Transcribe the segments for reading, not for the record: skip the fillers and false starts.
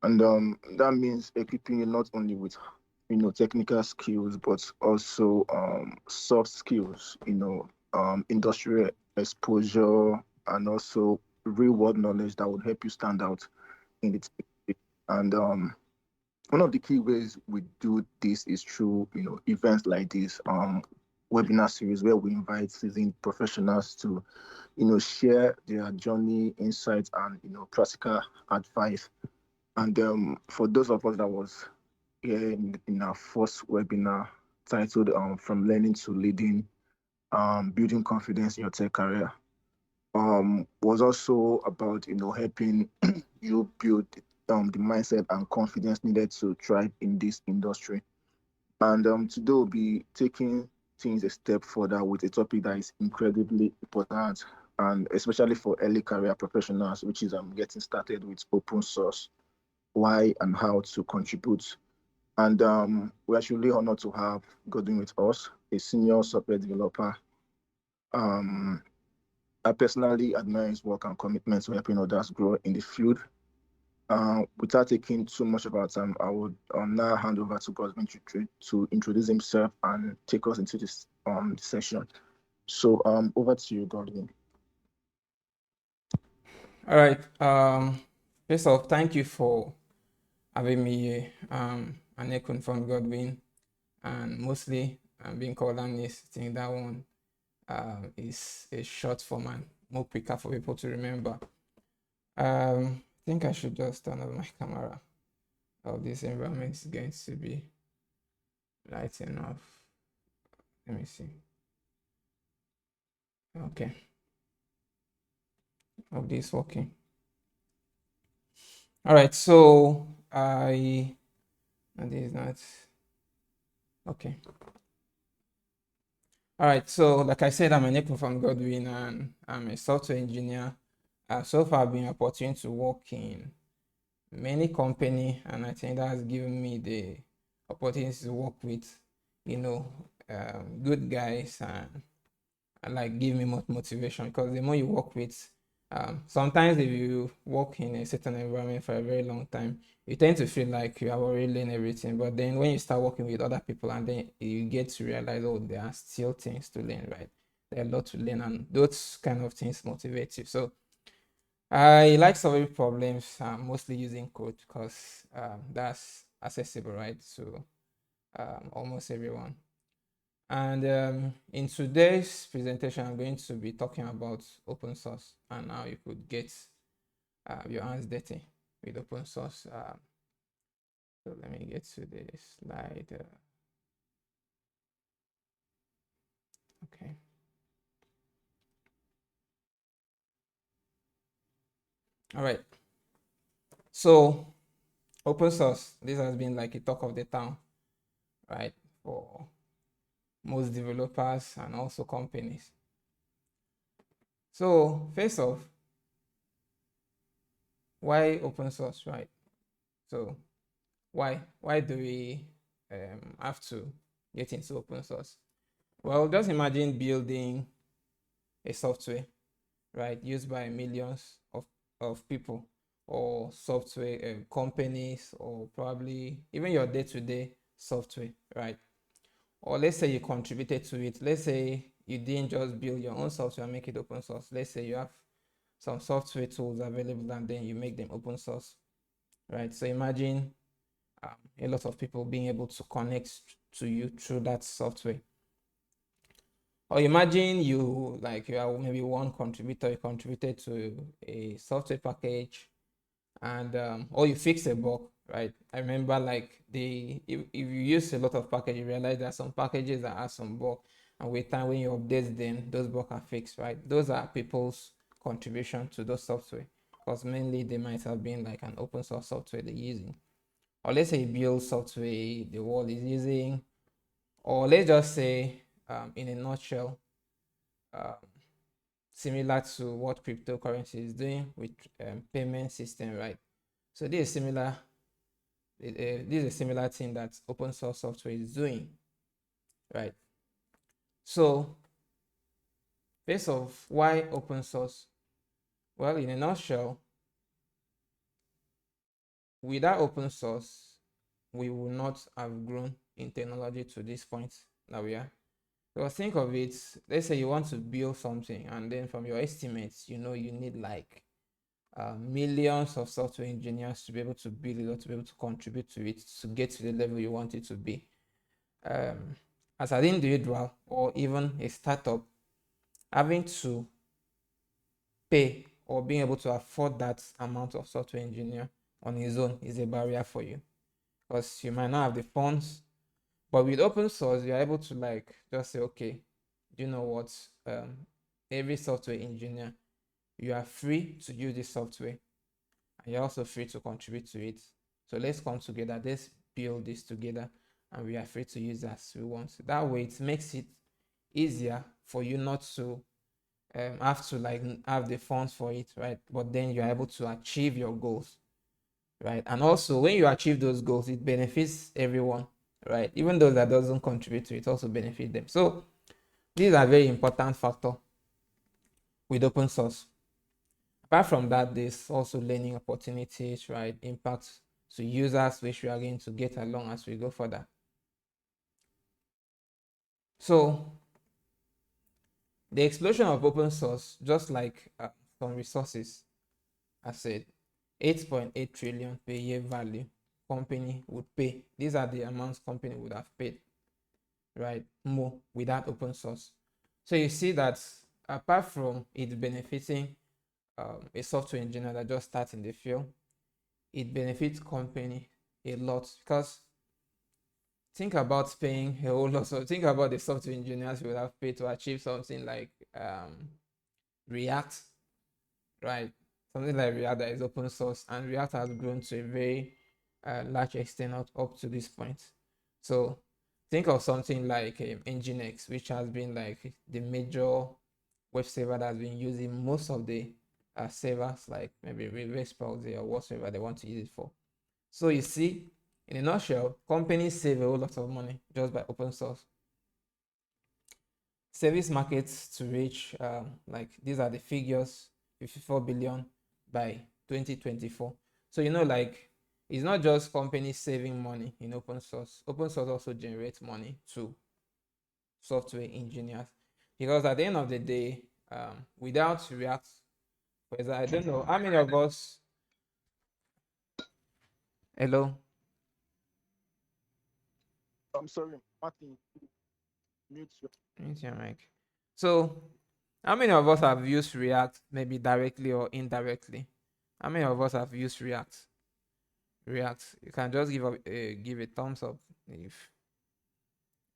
And that means equipping you not only with technical skills, but also soft skills, industrial exposure, and also real world knowledge that would help you stand out in the team. And one of the key ways we do this is through events like this, webinar series where we invite seasoned professionals to share their journey, insights, and practical advice. And for those of us that was here in our first webinar titled From Learning to Leading, Building Confidence in Your Tech Career, was also about, helping you build the mindset and confidence needed to thrive in this industry. And today we'll be taking things a step further with a topic that is incredibly important, and especially for early career professionals, which is getting started with open source, why and how to contribute. And we are truly honored to have Godwin with us, a senior software developer. Um, I personally admire his work and commitment to helping others grow in the field. Without taking too much of our time, I would now hand over to Godwin to introduce himself and take us into this session. So over to you, Godwin. All right. First off, thank you for having me here. An icon from Godwin, and mostly being called Anis. I think that one is a short form and more quicker for people to remember. I think I should just turn on my camera. Oh, this environment is going to be light enough. Let me see. Okay. Hope this is working. All right. So and this is not okay. All right, so like I said, I'm a Nico from Godwin and I'm a software engineer. So far, I've been opportunity to work in many company, and I think that has given me the opportunity to work with, you know, good guys and like give me more motivation because the more you work with, sometimes if you work in a certain environment for a very long time, you tend to feel like you have already learned everything. But then when you start working with other people and then you get to realize, oh, there are still things to learn, right? There are a lot to learn, and those kind of things motivate you. So I like solving problems, mostly using code because that's accessible, right? So almost everyone. And in today's presentation, I'm going to be talking about open source and how you could get your hands dirty with open source. So let me get to the slide. Okay. All right. So open source, this has been like a talk of the town, right? For most developers and also companies. So first off, why open source, right? So why do we have to get into open source? Well, just imagine building a software, right, used by millions of people or software companies or probably even your day-to-day software, right? Or let's say you contributed to it. Let's say you didn't just build your own software and make it open source. Let's say you have some software tools available and then you make them open source, right? So imagine a lot of people being able to connect to you through that software. Or imagine you are maybe one contributor, you contributed to a software package and or you fix a bug, right? I remember like if you use a lot of packages, you realize there are some packages that have some bug, and with time when you update them, those bugs are fixed, right? Those are people's contribution to those software because mainly they might have been like an open source software they're using. Or let's say you build software the world is using, or let's just say in a nutshell, um, similar to what cryptocurrency is doing with payment system, right? So this is similar. This is a similar thing that open source software is doing, right? So first of why open source? Well, in a nutshell, without open source, we will not have grown in technology to this point that we are. Because think of it, let's say you want to build something, and then from your estimates, you know you need like millions of software engineers to be able to build it or to be able to contribute to it to get to the level you want it to be. As an individual or even a startup, having to pay or being able to afford that amount of software engineer on his own is a barrier for you, because you might not have the funds. But with open source, you're able to like just say, okay, do you know what? Every software engineer, you are free to use this software, and you're also free to contribute to it. So let's come together, let's build this together, and we are free to use as we want. That way, it makes it easier for you not to have to like have the funds for it, right? But then you're able to achieve your goals, right? And also, when you achieve those goals, it benefits everyone, right? Even those that doesn't contribute to it also benefit them. So these are very important factor with open source. Apart from that, there's also learning opportunities, right? Impacts to users, which we are going to get along as we go further. So the explosion of open source, just like some resources, I said, 8.8 trillion per year value company would pay. These are the amounts company would have paid, right? More without open source. So you see that apart from it benefiting a software engineer that just starts in the field, it benefits company a lot, because think about paying a whole lot. So think about the software engineers would have paid to achieve something like React, right? Something like React that is open source, and React has grown to a very large extent up to this point. So think of something like Nginx, which has been like the major web server that has been using most of the servers, like maybe reverse browser or whatever they want to use it for. So you see, in a nutshell, companies save a whole lot of money just by open source. Service markets to reach, like these are the figures, 54 billion by 2024. So, you know, like it's not just companies saving money in open source. Open source also generates money to software engineers, because at the end of the day, without React, for example, I don't know how many of us. Hello, I'm sorry, Martin, mute your. mute your mic. So, how many of us have used React, maybe directly or indirectly? How many of us have used React? React. You can just give a thumbs up if.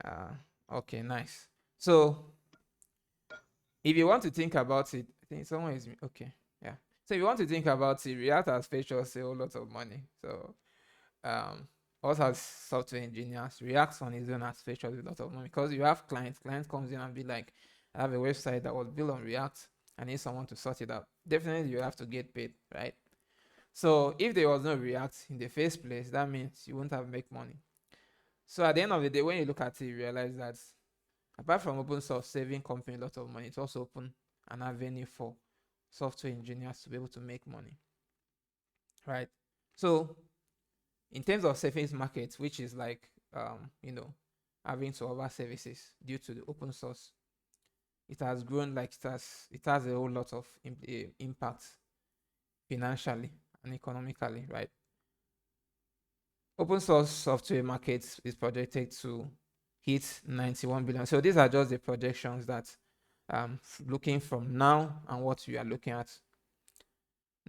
Uh, okay, nice. So if you want to think about it, I think someone is okay. Yeah. So if you want to think about it, React has fetched us a whole lot of money. So um, us as software engineers, React on its own has fetched us a lot of money, because you have clients. Client comes in and be like, I have a website that was built on React. I need someone to sort it out. Definitely, you have to get paid, right? So if there was no React in the first place, that means you won't have make money. So at the end of the day, when you look at it, you realize that apart from open source saving company a lot of money, it's also open an avenue for software engineers to be able to make money, right? So in terms of service market, which is like having to offer services due to the open source, it has grown, like it has a whole lot of impact financially and economically, right? Open source software market is projected to hit 91 billion. So these are just the projections that looking from now and what we are looking at.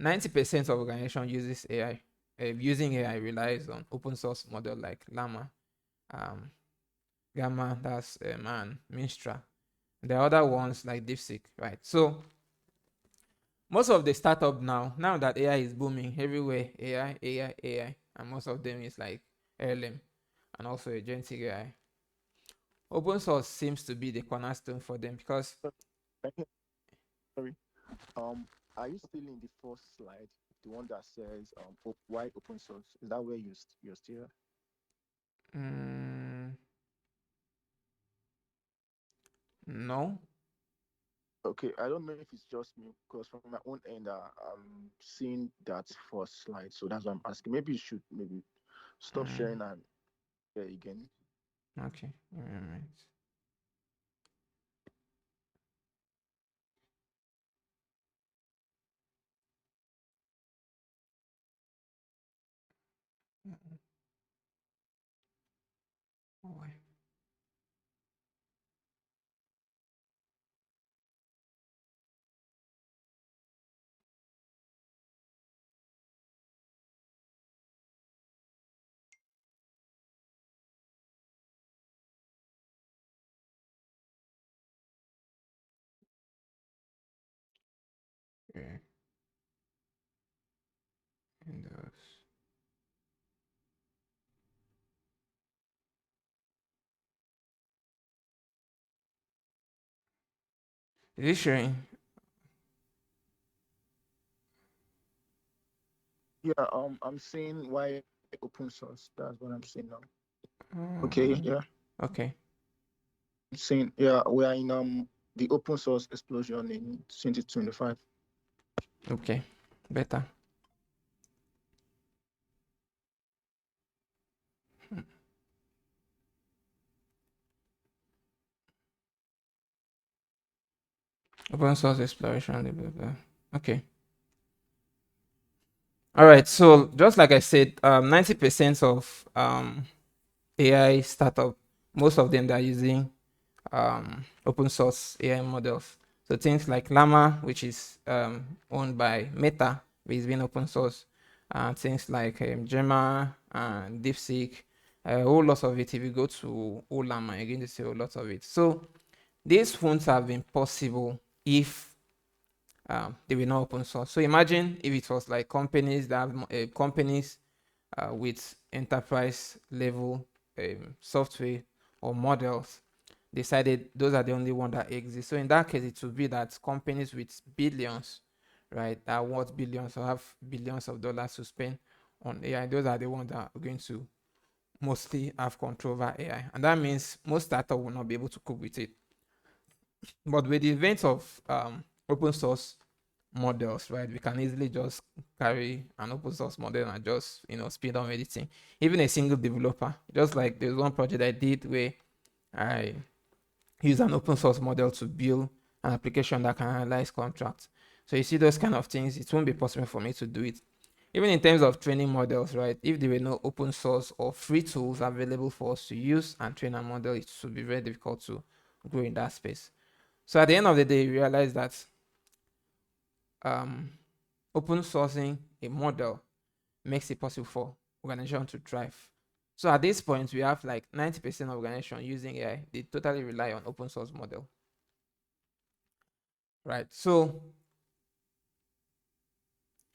90% of organization uses AI. Using AI relies on open source model like Llama, um, Gamma, that's and Minstra. The other ones like DeepSeek, right? So most of the startup now that AI is booming everywhere, AI, and most of them is like LM and also agentic AI. Open source seems to be the cornerstone for them, because Sorry. Um, are you still in the first slide, the one that says why open source? Is that where you're still? mm, no. Okay, I don't know if it's just me because from my own end, I'm seeing that first slide, so that's why I'm asking. Maybe you should maybe stop Mm, sharing and share again. okay. All right. Oh, why? Yeah. Windows. Is it sharing? Yeah, I'm seeing why open source. That's what I'm seeing now. Okay, Mm, yeah. okay. Saying yeah, we are in the open source explosion in 2025. Okay. Better. Open source exploration. Blah, blah, blah. Okay. All right. So just like I said, 90% of AI startup, most of them, they're using open source AI models. So things like Llama, which is owned by Meta, which is being open source, and things like Gemma and DeepSeek, a whole lot of it. If you go to Llama, you're going to see a lot of it. So these phones have been possible if they were not open source. So imagine if it was like companies that have companies with enterprise level software or models decided those are the only one that exist. So in that case, it would be that companies with billions, right, that are worth billions or have billions of dollars to spend on AI, those are the ones that are going to mostly have control over AI. And that means most startup will not be able to cope with it. But with the event of open source models, right, we can easily just carry an open source model and just speed on editing. Even a single developer, just like there's one project I did where I use an open source model to build an application that can analyze contracts. So you see those kind of things, it won't be possible for me to do it. Even in terms of training models, right? If there were no open source or free tools available for us to use and train a model, it would be very difficult to grow in that space. So at the end of the day, you realize that um, open sourcing a model makes it possible for organization to thrive. So at this point, we have like 90% of organization using AI. They totally rely on open source model, right? So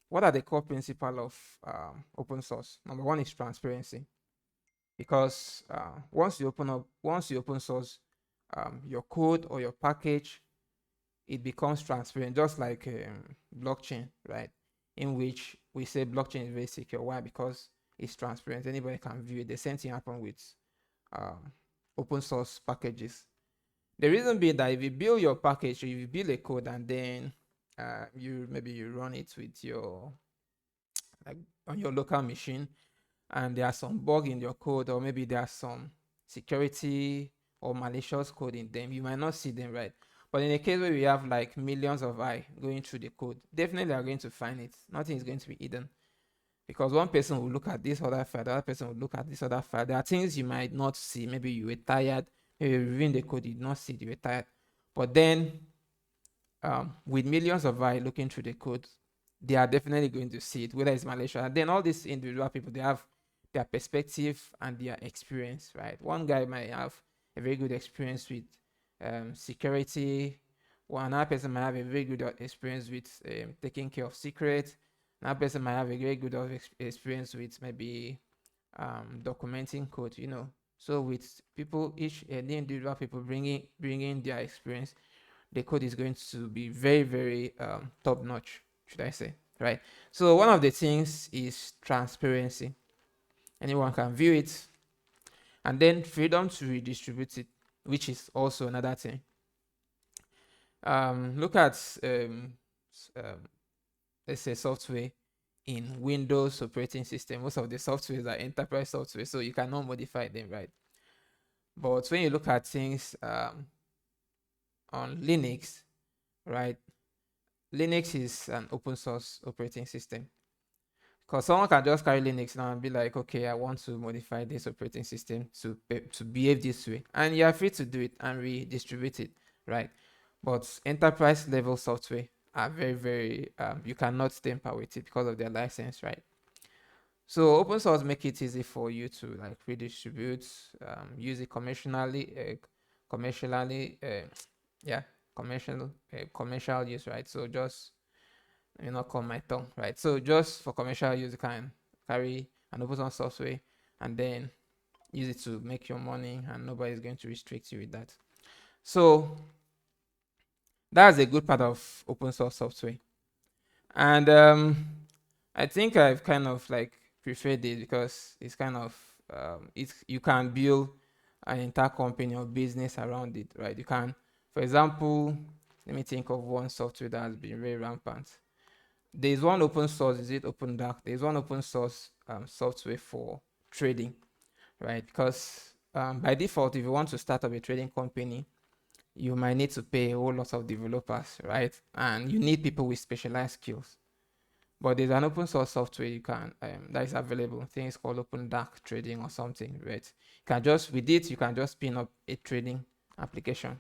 what are the core principles of open source? Number one is transparency, because once you open source your code or your package, it becomes transparent, just like blockchain, right? In which we say blockchain is very secure. Why? Because it's transparent. Anybody can view it. The same thing happen with um, open source packages. The reason being that if you build your package or if you build a code and then you run it with your like on your local machine, and there are some bug in your code, or maybe there are some security or malicious code in them, you might not see them, right? But in a case where we have like millions of eye going through the code, definitely are going to find it. Nothing is going to be hidden, because one person will look at this other file, the other person will look at this other file. There are things you might not see. Maybe you were tired, maybe reviewing the code, you did not see it, you were tired. But then with millions of eye looking through the code, they are definitely going to see it, whether it's malicious. And then all these individual people, they have their perspective and their experience, right? One guy might have a very good experience with security. One another person might have a very good experience with taking care of secrets. Another person might have a very good experience with maybe documenting code. So with people, each the individual people bringing their experience, the code is going to be very, very top notch, should I say, right? So one of the things is transparency. Anyone can view it, and then freedom to redistribute it, which is also another thing. Look at let's say software in Windows operating system. Most of the softwares are enterprise software, so you cannot modify them, right? But when you look at things on Linux, right? Linux is an open source operating system. Because someone can just carry Linux now and be like, okay, I want to modify this operating system to behave this way. And you are free to do it and redistribute it, right? But enterprise level software are very, very, you cannot tamper with it because of their license, right? So open source make it easy for you to like redistribute, use it commercially, yeah, commercial use, right? So just not call my tongue, right? So just for commercial use, you can carry an open source software and then use it to make your money, and nobody's going to restrict you with that. So that's a good part of open source software. And I think I've kind of like preferred it because it's kind of it's you can build an entire company or business around it, right? You can, for example, let me think of one software that has been very rampant. There's one open source, is it open dark? There's one open source software for trading, right? Because by default, if you want to start up a trading company, you might need to pay a whole lot of developers, right? And you need people with specialized skills. But there's an open source software you can that is available. Things called open dark trading or something, right? You can just with it, you can just spin up a trading application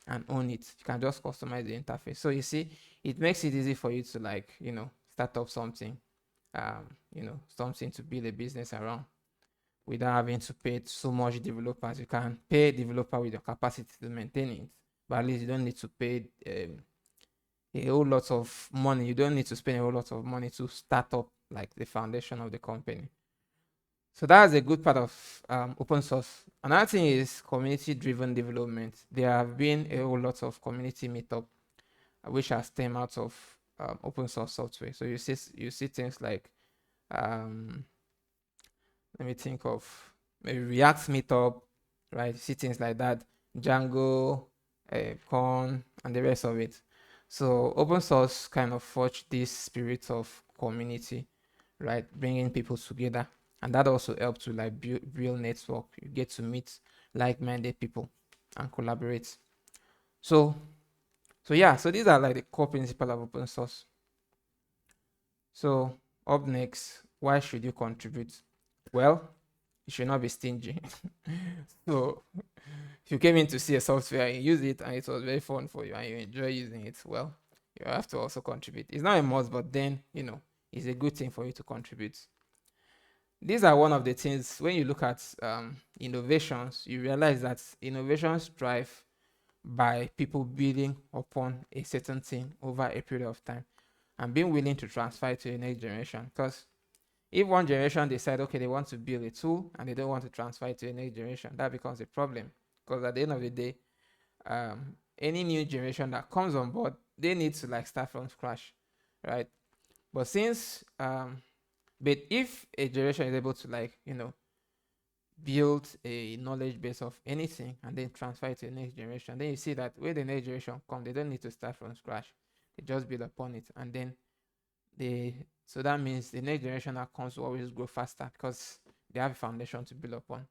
and own it. You can just customize the interface. So you see, it makes it easy for you to like, start up something, something to build a business around without having to pay so much developers. You can pay developer with your capacity to maintain it, but at least you don't need to pay a whole lot of money. You don't need to spend a whole lot of money to start up like the foundation of the company. So that's a good part of open source. Another thing is community-driven development. There have been a whole lot of community meetup which has stemmed out of open source software. So you see things like let me think of maybe React meetup, right? You see things like that, Django, Corn, and the rest of it. So open source kind of forged this spirit of community, right? Bringing people together, and that also helps to like build real network. You get to meet like-minded people and collaborate. So yeah, so these are like the core principles of open source. So up next, why should you contribute? Well, you should not be stingy. So if you came in to see a software and you use it and it was very fun for you and you enjoy using it, well, you have to also contribute. It's not a must, but then it's a good thing for you to contribute. These are one of the things when you look at innovations, you realize that innovations thrive by people building upon a certain thing over a period of time and being willing to transfer it to the next generation. Because if one generation decide, okay, they want to build a tool and they don't want to transfer it to the next generation, that becomes a problem. Because at the end of the day, any new generation that comes on board, they need to like start from scratch, right? But but if a generation is able to like build a knowledge base of anything and then transfer it to the next generation, then you see that when the next generation come, they don't need to start from scratch. They just build upon it, and then so that means the next generation that comes will always grow faster because they have a foundation to build upon.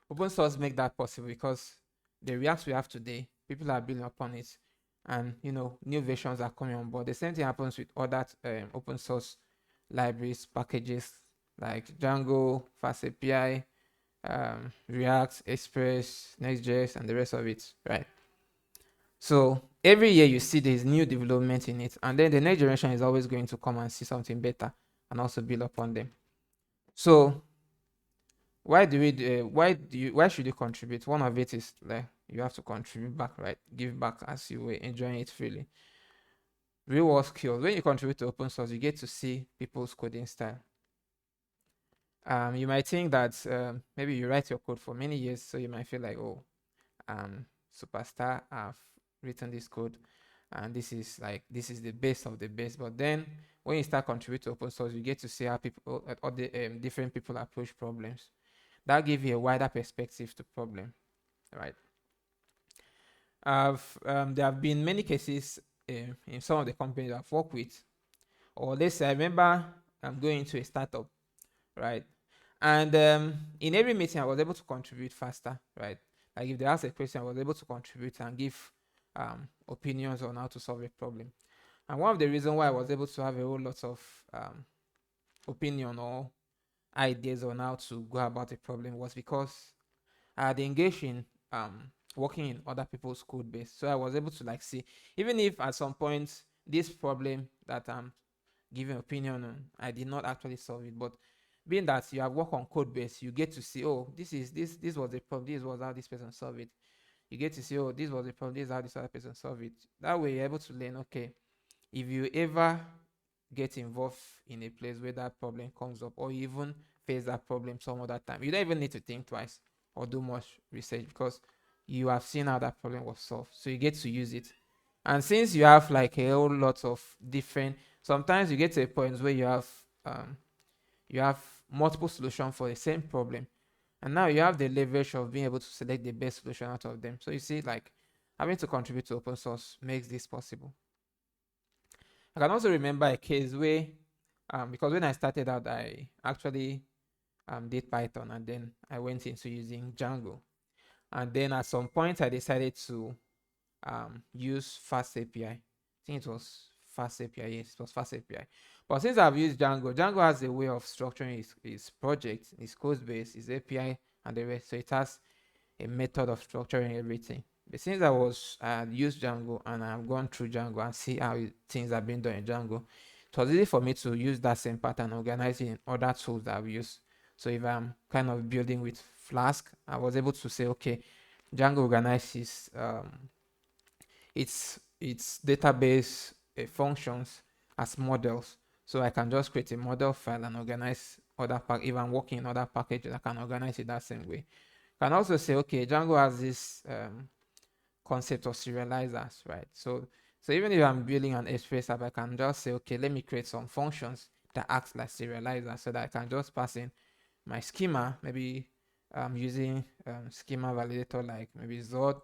Open source make that possible because the React we have today, people are building upon it, and new versions are coming on board. The same thing happens with other open source libraries, packages like Django, FastAPI, React, Express, Next.js, and the rest of it, right? So every year you see there's new development in it, and then the next generation is always going to come and see something better and also build upon them. So why should you contribute? One of it is like you have to contribute back, right? Give back as you were enjoying it freely. Real world skills. When you contribute to open source, you get to see people's coding style. You might think that maybe you write your code for many years, so you might feel like, oh, superstar, I've written this code, and this is the best of the best. But then when you start contributing to open source, you get to see how people, all the different people approach problems. That gives you a wider perspective to problem, right? There have been many cases in some of the companies I've worked with, or let's say I remember I'm going into a startup, right? And in every meeting, I was able to contribute faster, right? Like if they asked a question, I was able to contribute and give opinions on how to solve a problem. And one of the reasons why I was able to have a whole lot of opinion or ideas on how to go about a problem was because I had engaged in working in other people's code base. So I was able to like see, even if at some point this problem that I'm giving opinion on, I did not actually solve it. But being that you have worked on code base, you get to see, oh, this was the problem, this was how this person solved it. You get to see, oh, this was the problem, this is how this other person solved it. That way you're able to learn, okay, if you ever get involved in a place where that problem comes up, or you even face that problem some other time, you don't even need to think twice or do much research because you have seen how that problem was solved. So you get to use it. And since you have like a whole lot of different, sometimes you get to a point where you have multiple solutions for the same problem, and now you have the leverage of being able to select the best solution out of them. So you see, like having to contribute to open source makes this possible. I can also remember a case where, because when I started out, I actually did Python, and then I went into using Django. And then at some point, I decided to use Fast API. I think it was Fast API. Yes, it was Fast API. But since I've used Django, Django has a way of structuring his project, his code base, his API, and the rest. So it has a method of structuring everything. But since I had used Django and I've gone through Django and see how things have been done in Django, it was easy for me to use that same pattern, organize it in other tools that I've used. So if I'm kind of building with Flask, I was able to say, okay, Django organizes its database functions as models. So I can just create a model file and organize other pack. If I'm working in other packages, I can organize it that same way. Can also say, okay, Django has this concept of serializers, right? So even if I'm building an Express app, I can just say, okay, let me create some functions that act like serializers so that I can just pass in my schema, maybe using schema validator like maybe Zod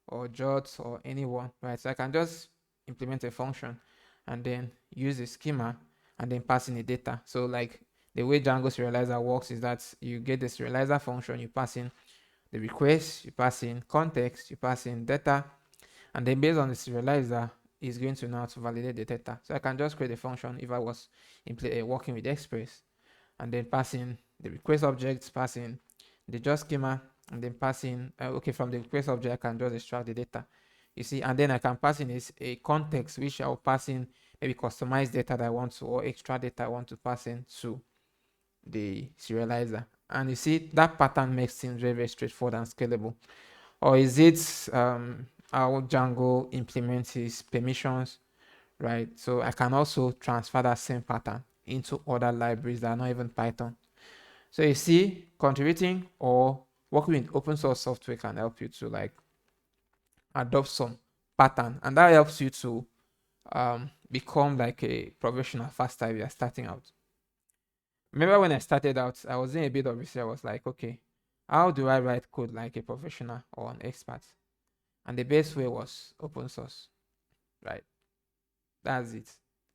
or Jot or anyone, right? So I can just implement a function and then use the schema and then pass in the data. So like the way Django serializer works is that you get the serializer function, you pass in the request, you pass in context, you pass in data, and then based on the serializer, is going to now to validate the data. So I can just create a function if I was working with Express, and then pass in the request objects, pass in the just schema, and then pass in, okay, from the request object, I can just extract the data. You see, and then I can pass in a context, which I'll pass in maybe customized data that I want to, or extra data I want to pass in to the serializer. And you see, that pattern makes things very, very straightforward and scalable. Or is it how Django implements its permissions, right? So I can also transfer that same pattern into other libraries that are not even Python. So you see, contributing or working with open source software can help you to like adopt some pattern, and that helps you to become like a professional faster if you're starting out. Remember when I started out, I was in a bit of research. I was like, okay, how do I write code like a professional or an expert? And the best way was open source, right? That's it.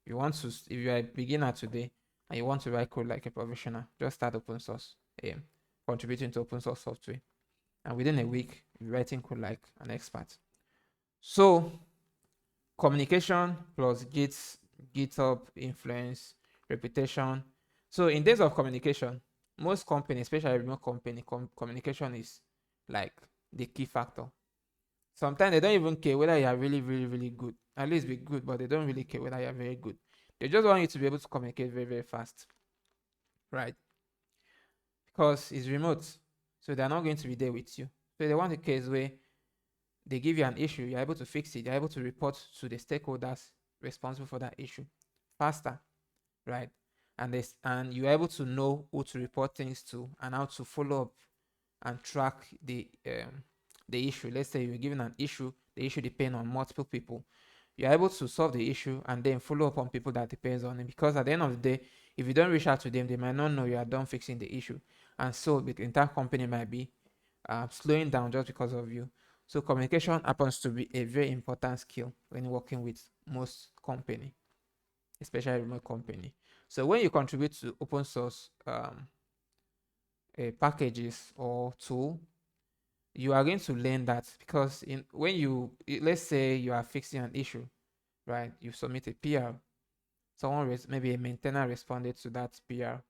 If you're a beginner today and you want to write code like a professional, just start open source, contributing to open source software. And within a week, you're writing code like an expert. So, communication plus GitHub influence, reputation. So, in days of communication, most companies, especially remote company, communication is like the key factor. Sometimes they don't even care whether you are really, really, really good. At least be good, but they don't really care whether you are very good. They just want you to be able to communicate very, very fast, right? Because it's remote, so they're not going to be there with you. So they want a case where they give you an issue, you're able to fix it, you're able to report to the stakeholders responsible for that issue faster, right? And you're able to know who to report things to and how to follow up and track the issue. Let's say you're given an issue, the issue depends on multiple people. You're able to solve the issue and then follow up on people that depends on it. Because at the end of the day, if you don't reach out to them, they might not know you are done fixing the issue. And so the entire company might be slowing down just because of you. So communication happens to be a very important skill when working with most company, especially remote company. So when you contribute to open source packages or tool, you are going to learn that, because let's say you are fixing an issue, right? You submit a PR, maybe a maintainer responded to that PR.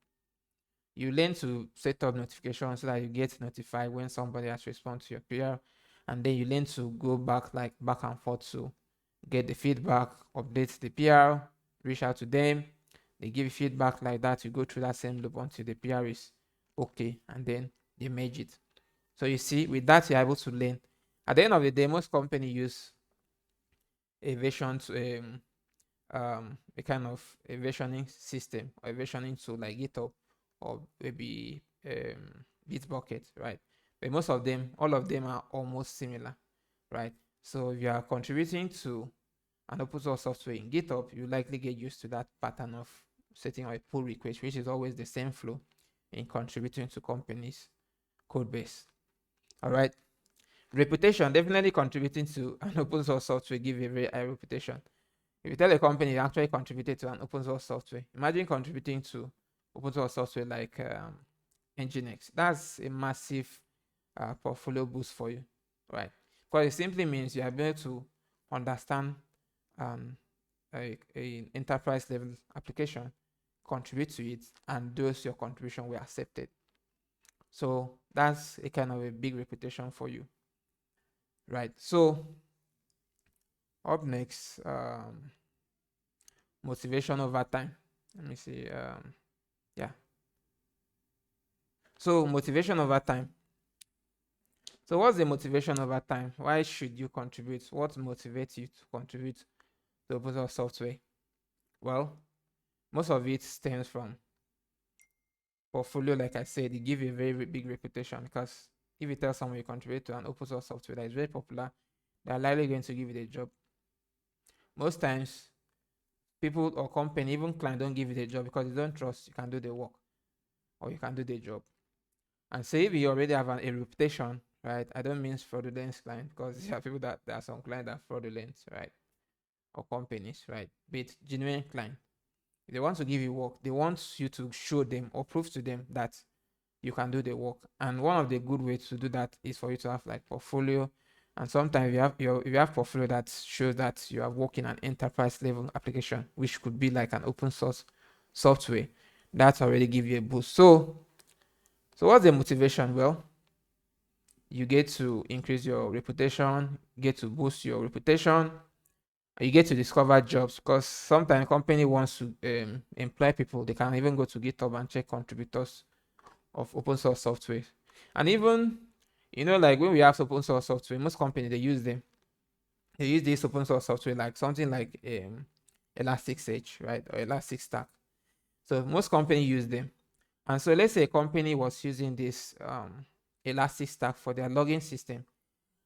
You learn to set up notifications so that you get notified when somebody has responded to your PR, and then you learn to go back and forth to get the feedback, update the PR, reach out to them, they give you feedback like that. You go through that same loop until the PR is okay, and then they merge it. So you see, with that, you're able to learn. At the end of the day, most companies use a version to a kind of a versioning system or a versioning tool like GitHub or maybe Bitbucket, right? But most of them, all of them are almost similar, right? So if you are contributing to an open source software in GitHub, you likely get used to that pattern of setting up a pull request, which is always the same flow in contributing to companies' code base. All right. Reputation, definitely contributing to an open source software give you a very high reputation. If you tell a company you actually contributed to an open source software, imagine contributing to open source software like Nginx. That's a massive portfolio boost for you, right? Because it simply means you are able to understand um, a enterprise level application, contribute to it, and those your contribution were accepted. So that's a kind of a big reputation for you, right? So up next, motivation over time. Let me see. Yeah. So motivation over time. So what's the motivation over time? Why should you contribute? What motivates you to contribute to open source software? Well, most of it stems from portfolio. Like I said, it gives you a very big reputation, because if you tell someone you contribute to an open source software that is very popular, they are likely going to give you the job. Most times, people or company, even client, don't give you the job because they don't trust you can do the work or you can do the job. And say if you already have a reputation, right? I don't mean fraudulent client, because there are people there are some clients that are fraudulent, right? Or companies, right? But genuine client, if they want to give you work, they want you to show them or prove to them that you can do the work. And one of the good ways to do that is for you to have like portfolio. And sometimes you have portfolio that shows that you are working an enterprise level application, which could be like an open source software. That's already give you a boost. So what's the motivation? Well, you get to increase your reputation, get to boost your reputation, you get to discover jobs, because sometimes company wants to employ people. They can even go to GitHub and check contributors of open source software. And even, like when we have open source software, most companies, they use them. They use this open source software like something like Elasticsearch, right? Or Elasticstack. So most companies use them. And so let's say a company was using this Elasticstack for their login system,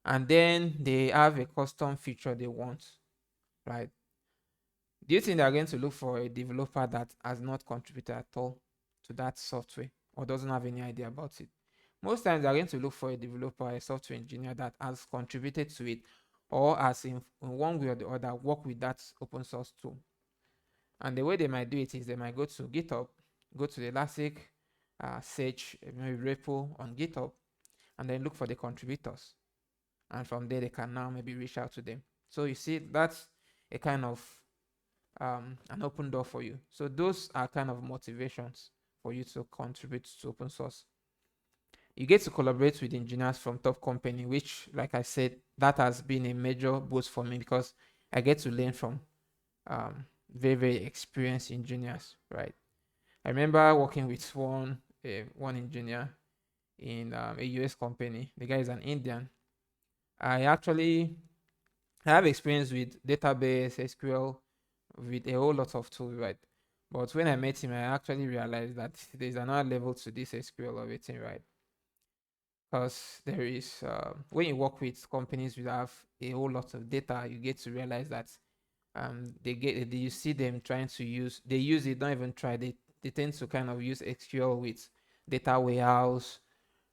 and then they have a custom feature they want, right? Do you think they're going to look for a developer that has not contributed at all to that software or doesn't have any idea about it? Most times they're going to look for a developer, a software engineer that has contributed to it, or has in one way or the other work with that open source tool. And the way they might do it is they might go to GitHub, go to the Elastic, search maybe repo on GitHub, and then look for the contributors. And from there, they can now maybe reach out to them. So you see, that's a kind of an open door for you. So those are kind of motivations for you to contribute to open source. You get to collaborate with engineers from top company, which, like I said, that has been a major boost for me, because I get to learn from very, very experienced engineers, right? I remember working with one engineer in a US company. The guy is an Indian. I have experience with database, SQL, with a whole lot of tools, right? But when I met him, I actually realized that there's another level to this SQL of it, right? Because there is, when you work with companies that have a whole lot of data, you get to realize that you see them trying to use it, don't even try, they tend to kind of use SQL with data warehouse,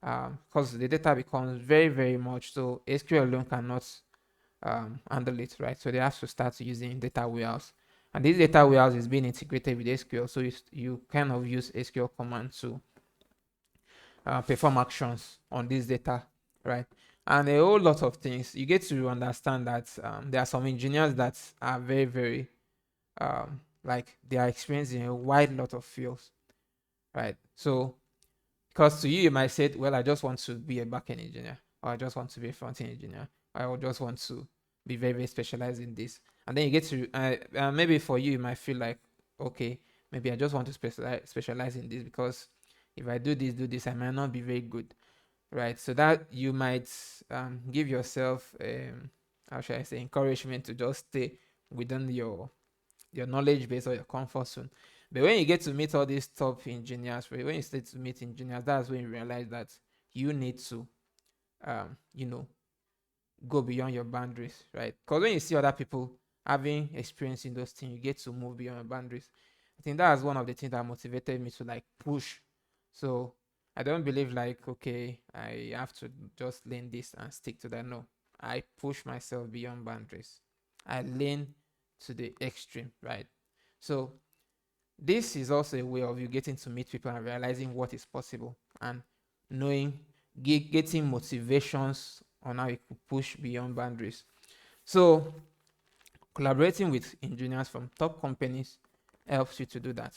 because the data becomes very, very much. So SQL alone cannot handle it, right? So they have to start using data warehouse. And this data warehouse is being integrated with SQL. So you kind of use SQL command to perform actions on this data, right? And a whole lot of things. You get to understand that there are some engineers that are very, very, like they are experiencing a wide lot of fields, right? So, because to you, you might say, well, I just want to be a backend engineer, or I just want to be a front end engineer, or I just want to be very, very specialized in this. And then you get to, maybe for you, you might feel like, okay, maybe I just want to specialize in this because if I do this, I might not be very good, right? So that you might give yourself, how should I say, encouragement to just stay within your knowledge base or your comfort zone. But when you get to meet all these top engineers, right, when you start to meet engineers, that's when you realize that you need to, you know, go beyond your boundaries, right? Because when you see other people having experience in those things, you get to move beyond your boundaries. I think that's one of the things that motivated me to like push. So I don't believe like, okay, I have to just learn this and stick to that. No, I push myself beyond boundaries. I lean to the extreme, right? So this is also a way of you getting to meet people and realizing what is possible and knowing, getting motivations on how you could push beyond boundaries. So collaborating with engineers from top companies helps you to do that,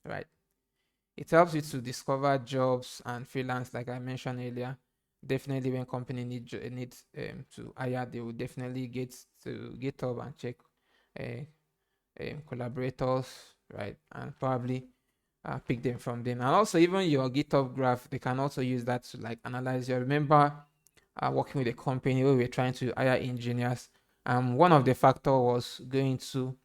right? It helps you to discover jobs and freelance, like I mentioned earlier. Definitely, when company need to hire, they will definitely get to GitHub and check uh, collaborators, right? And probably pick them from them. And also, even your GitHub graph, they can also use that to like analyze. You remember working with a company where we were trying to hire engineers. One of the factor was going to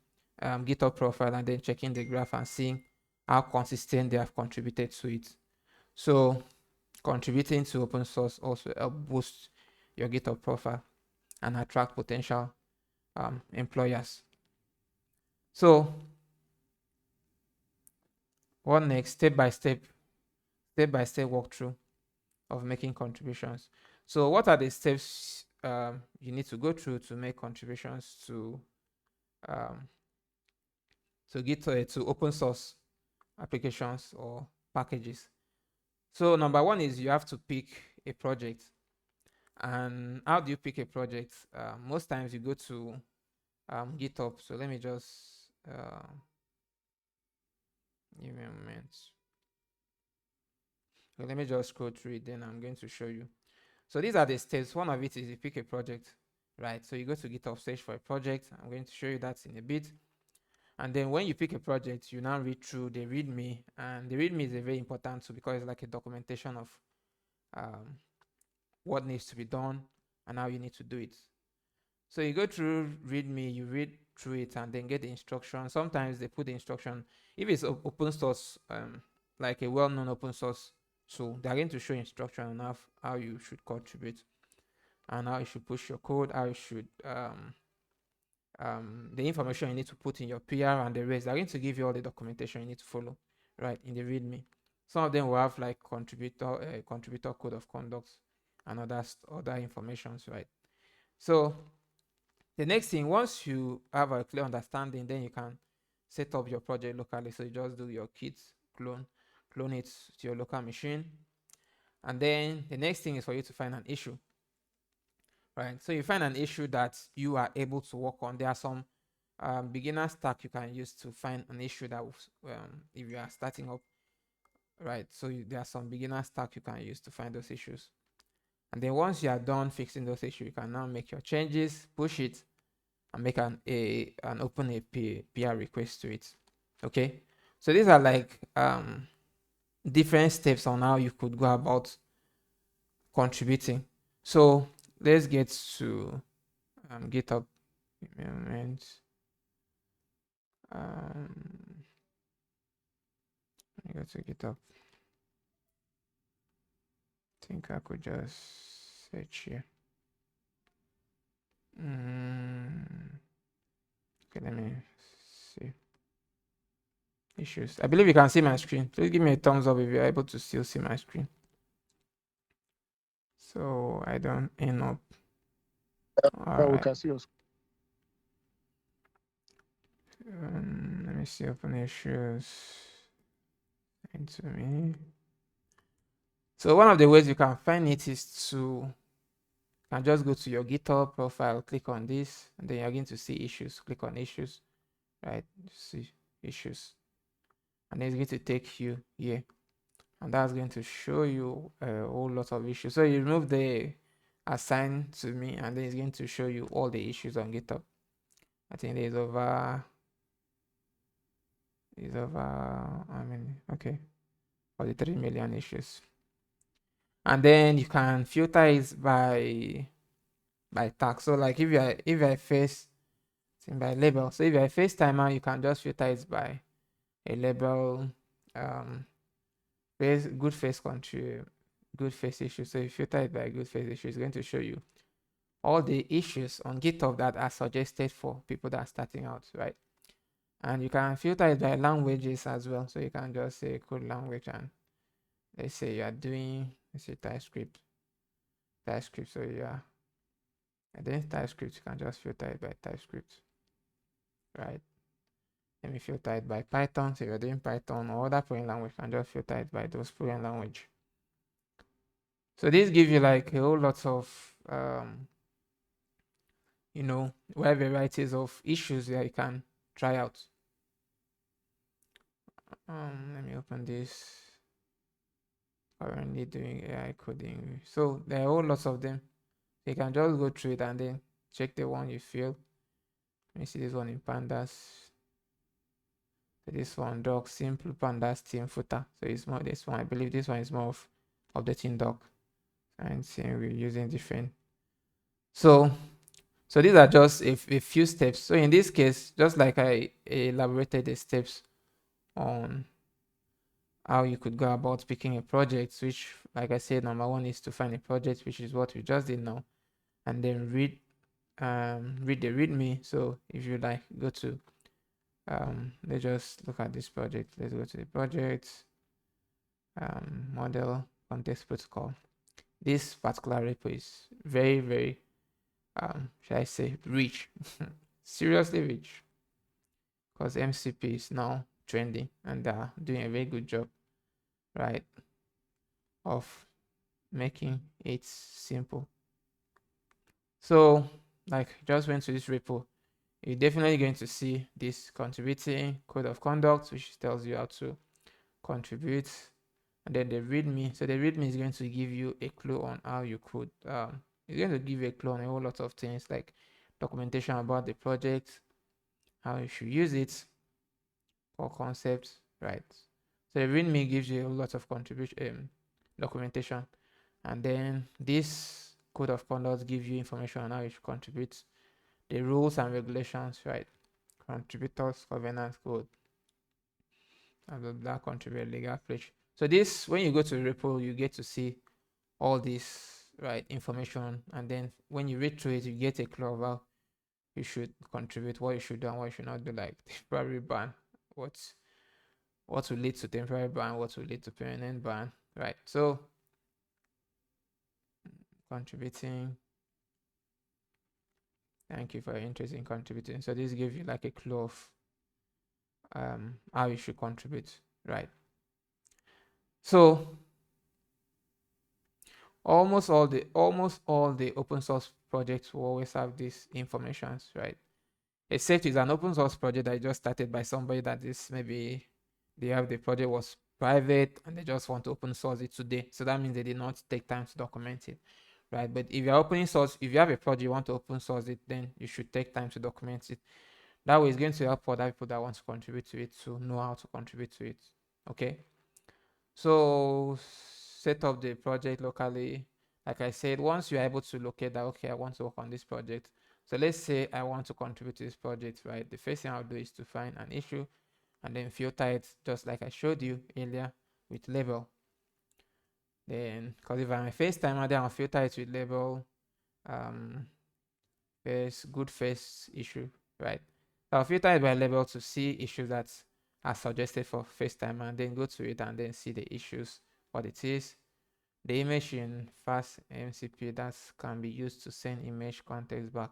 GitHub profile and then checking the graph and seeing how consistent they have contributed to it. So contributing to open source also help boost your GitHub profile and attract potential employers. So what next? Step by step walkthrough of making contributions. So what are the steps you need to go through to make contributions um, to open source applications or packages? So number one is you have to pick a project. And how do you pick a project? Most times you go to GitHub. So let me just give me a moment. So let me just scroll through it. Then I'm going to show you. So these are the steps. One of it is you pick a project, right? So you go to GitHub, search for a project. I'm going to show you that in a bit. And then when you pick a project, you now read through the README. And the README is a very important tool because it's like a documentation of um, what needs to be done and how you need to do it. So you go through README, you read through it, and then get the instruction. Sometimes they put the instruction, if it's open source, like a well-known open source tool, they're going to show instruction on how you should contribute and how you should push your code, how you should the information you need to put in your PR and the rest. They're going to give you all the documentation you need to follow, right, in the README. Some of them will have like contributor code of conduct and other informations, right? So the next thing, once you have a clear understanding, then you can set up your project locally. So you just do your kit clone it to your local machine. And then the next thing is for you to find an issue, right? So you find an issue that you are able to work on. There are some beginner stack you can use to find an issue that if you are starting up, right? So there are some beginner stack you can use to find those issues. And then once you are done fixing those issues, you can now make your changes, push it, and make an open a PR request to it. Okay, so these are like different steps on how you could go about contributing. So let's get to GitHub. I go to GitHub. I think I could just search here. Okay, let me see. Issues. I believe you can see my screen. Please give me a thumbs up if you're able to still see my screen. so I don't end up. All Yeah, we right. can see us. Let me see open issues into me. So one of the ways you can find it is to can just go to your GitHub profile, click on this, and then you're going to see issues. Click on issues, right? See issues, and then it's going to take you here, and that's going to show you a whole lot of issues. So you remove the assign to me, and then it's going to show you all the issues on GitHub. I think there's over I mean, okay, 43 million issues. And then you can filter it by tag. So like if you're a face by label. So if you're a FaceTimer, you can just filter it by a label, face good face country, good face issue. So if you filter it by good face issue, it's going to show you all the issues on GitHub that are suggested for people that are starting out, right? And you can filter it by languages as well. So you can just say code language, and let's say you are doing, let's say TypeScript. So you are doing TypeScript, you can just filter it by TypeScript, right? Let me filter it by Python. So if you're doing Python or other programming language, you can just filter it by those programming language. So this gives you like a whole lot of wide varieties of issues that you can try out. Let me open this. Currently doing AI coding. So there are a whole lots of them. So you can just go through it and then check the one you feel. Let me see this one in pandas. So this one doc simple pandas team footer. So it's more this one. I believe this one is more of updating doc and seeing we're using different. So these are just a few steps. So in this case, just like I elaborated the steps on how you could go about picking a project, which like I said, number one is to find a project, which is what we just did now, and then read the readme. So if you like go to let's just look at this project. Let's go to the project model context protocol. This particular repo is very, very should I say rich, seriously rich, because MCP is now trending and they're doing a very good job, right, of making it simple. So like just went to this repo, you're definitely going to see this contributing code of conduct, which tells you how to contribute, and then the readme. So the readme is going to give you a clue on how you could it's going to give you a clue on a whole lot of things like documentation about the project, how you should use it for concepts, right? So the readme gives you a lot of contribution documentation, and then this code of conduct gives you information on how you should contribute, the rules and regulations, right? Contributors, governance code, and that contribute legal pledge. So this, when you go to the repo, you get to see all this, right, information, and then when you read through it, you get a clue of how you should contribute, what you should do and what you should not do, like temporary ban, what will lead to temporary ban, what will lead to permanent ban, right? So contributing, thank you for your interest in contributing. So this gives you like a clue of how you should contribute, right? So almost all the open source projects will always have these informations, right? Except it's an open source project that just started by somebody that is maybe the project was private and they just want to open source it today. So that means they did not take time to document it, right? But if you're opening source, if you have a project you want to open source it, then you should take time to document it. That way it's going to help other people that want to contribute to it to know how to contribute to it. Okay. So set up the project locally. Like I said, once you're able to locate that, okay, I want to work on this project. So let's say I want to contribute to this project, right? The first thing I'll do is to find an issue and then filter it just like I showed you earlier with label. Then, because if I'm a FaceTimer, then I'll filter it with label, face, good face issue, right? So I'll filter it by label to see issues that are suggested for FaceTime and then go to it and then see the issues, what it is. the image in fast MCP that can be used to send image context back,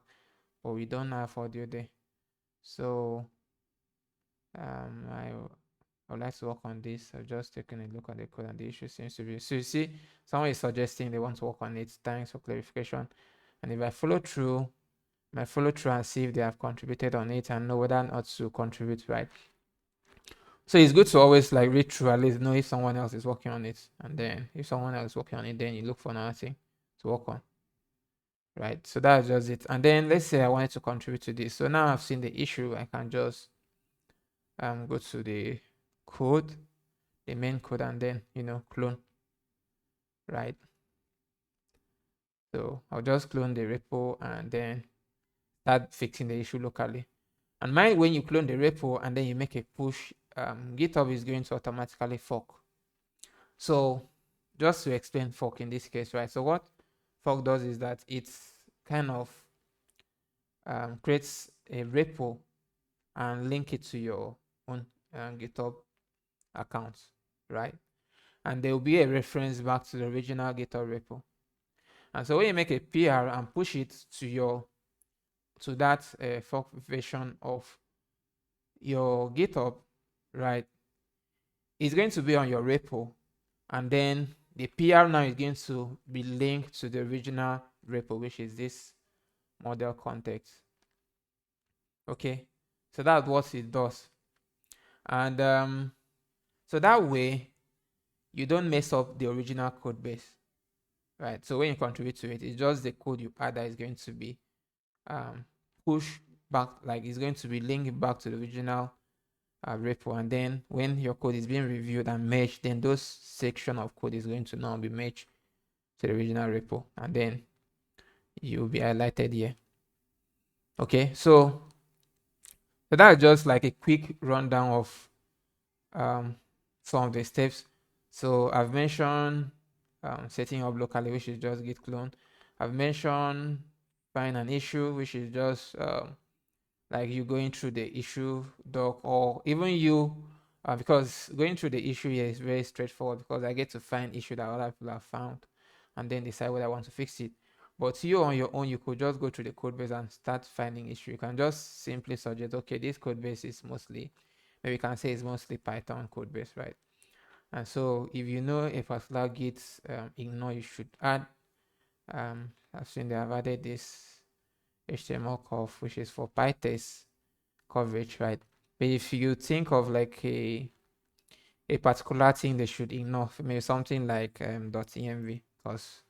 but we don't have audio there. So I would like to work on this. I've just taken a look at the code and the issue seems to be. So you see, someone is suggesting they want to work on it. Thanks for clarification. And if I follow through, and see if they have contributed on it and know whether or not to contribute, right? So it's good to always like read through, at least know if someone else is working on it. And then if someone else is working on it, then you look for another thing to work on. Right. So that's just it. And then let's say I wanted to contribute to this. So now I've seen the issue, I can just go to the code, the main code, and then clone. Right. So I'll just clone the repo and then start fixing the issue locally. And mind, when you clone the repo and then you make a push, GitHub is going to automatically fork. So just to explain fork in this case, right? So what fork does is that it's kind of creates a repo and link it to your own GitHub account, right? And there will be a reference back to the original GitHub repo. And so when you make a PR and push it to that fork version of your GitHub, right, it's going to be on your repo, and then the PR now is going to be linked to the original repo, which is this model context. Okay, so that's what it does. And so that way you don't mess up the original code base, right? So when you contribute to it, it's just the code you add that is going to be pushed back, like it's going to be linked back to the original repo. And then when your code is being reviewed and merged, then those section of code is going to now be merged to the original repo, and then you'll be highlighted here. Okay, so that's just like a quick rundown of some of the steps. So I've mentioned setting up locally, which is just git clone. I've mentioned find an issue, which is just like you going through the issue doc, or even you because going through the issue here is very straightforward, because I get to find issue that other people have found and then decide whether I want to fix it. But you on your own, you could just go through the code base and start finding issue. You can just simply suggest, okay, this code base is mostly, maybe you can say it's mostly Python code base, right? And so if you know a particular git ignore, you should add. I've seen they have added this HTML curve, which is for PyTest coverage, right? But if you think of like a particular thing they should ignore, maybe something like .env, because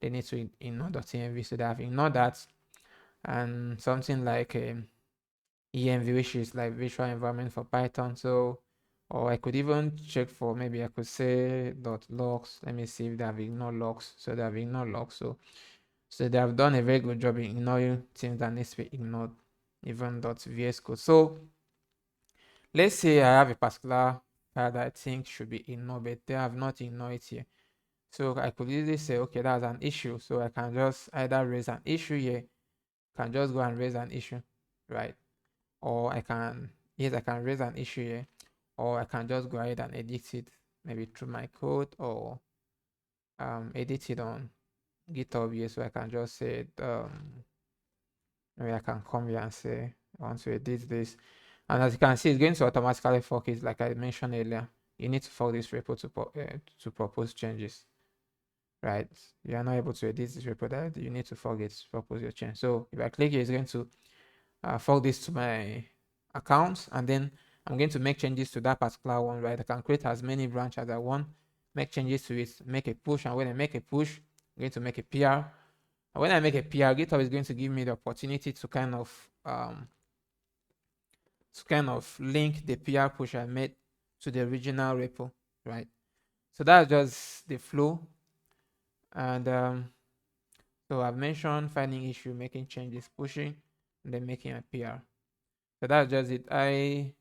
they need to ignore .env, so they have ignored that. And something like env, which is like virtual environment for Python. So, or I could even check for, maybe I could say .logs. Let me see if they have ignored logs. So they have ignored logs. So they have done a very good job in ignoring things that needs to be ignored, even .vs code. So let's say I have a particular file that I think should be ignored, but they have not ignored it here. So I could easily say, okay, that's an issue. So I can just either raise an issue here, can just go and raise an issue, right? Or I can raise an issue here, or I can just go ahead and edit it, maybe through my code, or edit it on GitHub here. So I can just say, maybe I can come here and say, I want to edit this. And as you can see, it's going to automatically fork it, like I mentioned earlier. You need to fork this repo to propose changes, right? You are not able to edit this repo, that you need to fork it to propose your change. So if I click here, it's going to fork this to my account, and then I'm going to make changes to that particular one, right? I can create as many branches as I want, make changes to it, make a push, and when I make a push, I'm going to make a PR. And when I make a PR, GitHub is going to give me the opportunity to kind of link the PR push I made to the original repo, right? So that's just the flow. And so I've mentioned finding issue, making changes, pushing, and then making a PR. So that's just it. I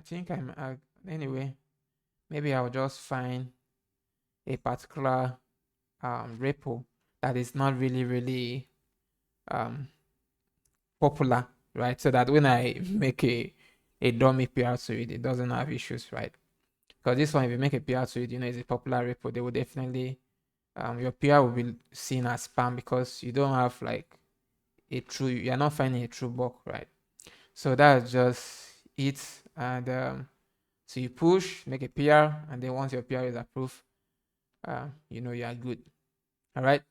think anyway, maybe I'll just find a particular repo that is not really popular, right? So that when I make a dummy PR to it, it doesn't have issues, right? Because this one, if you make a PR to it, it's a popular repo, they will definitely your PR will be seen as spam because you don't have like you're not finding a true bug, right? So that's just it. And so you push, make a PR, and then once your PR is approved, you are good. All right.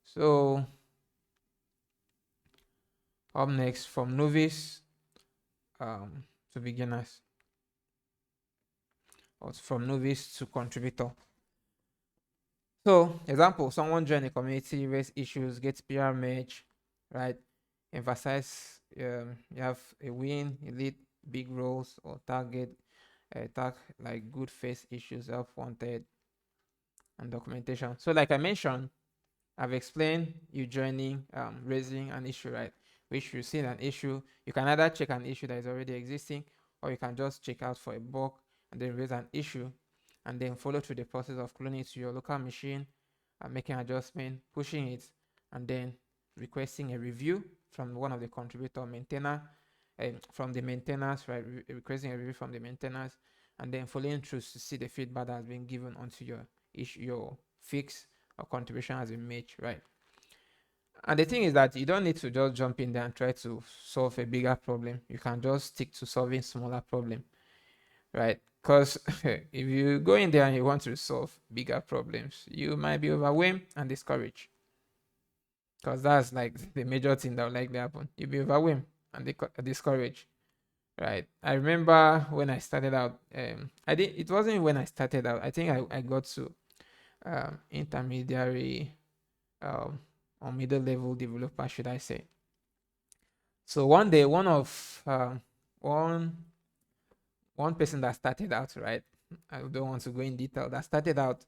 So up next, from novice to beginners, or from novice to contributor. So, example, someone join a community, raise issues, get PR merge, right? Emphasize you have a win, elite, big roles, or target, tag like good face issues, help wanted, and documentation. So, like I mentioned, I've explained you joining, raising an issue, right? Which you see an issue, you can either check an issue that is already existing, or you can just check out for a bug and then raise an issue, and then follow through the process of cloning it to your local machine, making adjustment, pushing it, and then requesting a review from one of the contributor maintainer, from the maintainers, right? Requesting a review from the maintainers, and then following through to see the feedback that has been given onto your issue, your fix or contribution has been made, right? And the thing is that you don't need to just jump in there and try to solve a bigger problem. You can just stick to solving smaller problem, right? Because if you go in there and you want to solve bigger problems, you might be overwhelmed and discouraged. Because that's like the major thing that will likely happen. You'll be overwhelmed and discouraged, right? I remember when I started out, I did. It wasn't when I started out. I think I got to intermediary um, or middle level developer, should I say. So one day, one one person that started out, right? I don't want to go in detail. That started out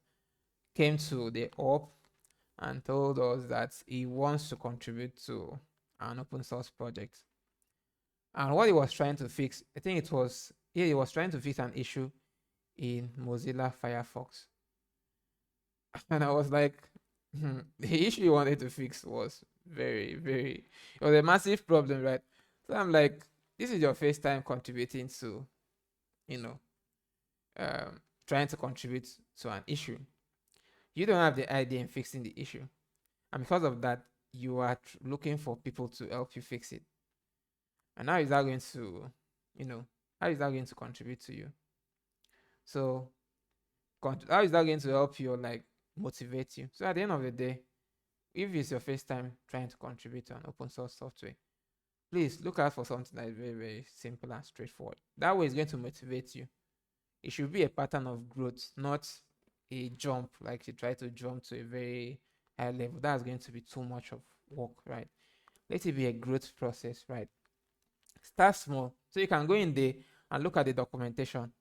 came to the op and told us that he wants to contribute to an open source project. And what he was trying to fix, I think he was trying to fix an issue in Mozilla Firefox. And I was like, the issue you wanted to fix was very, very, it was a massive problem, right? So I'm like, this is your first time contributing to, you know, trying to contribute to an issue. You don't have the idea in fixing the issue. And because of that, you are looking for people to help you fix it. And how is that going to, how is that going to contribute to you? So, how is that going to help you or like motivate you? So, at the end of the day, if it's your first time trying to contribute to an open source software, please look out for something that is very, very simple and straightforward. That way, it's going to motivate you. It should be a pattern of growth, not a jump, like you try to jump to a very high level. That's going to be too much of work, right? Let it be a growth process, right? Start small. So you can go in there and look at the documentation.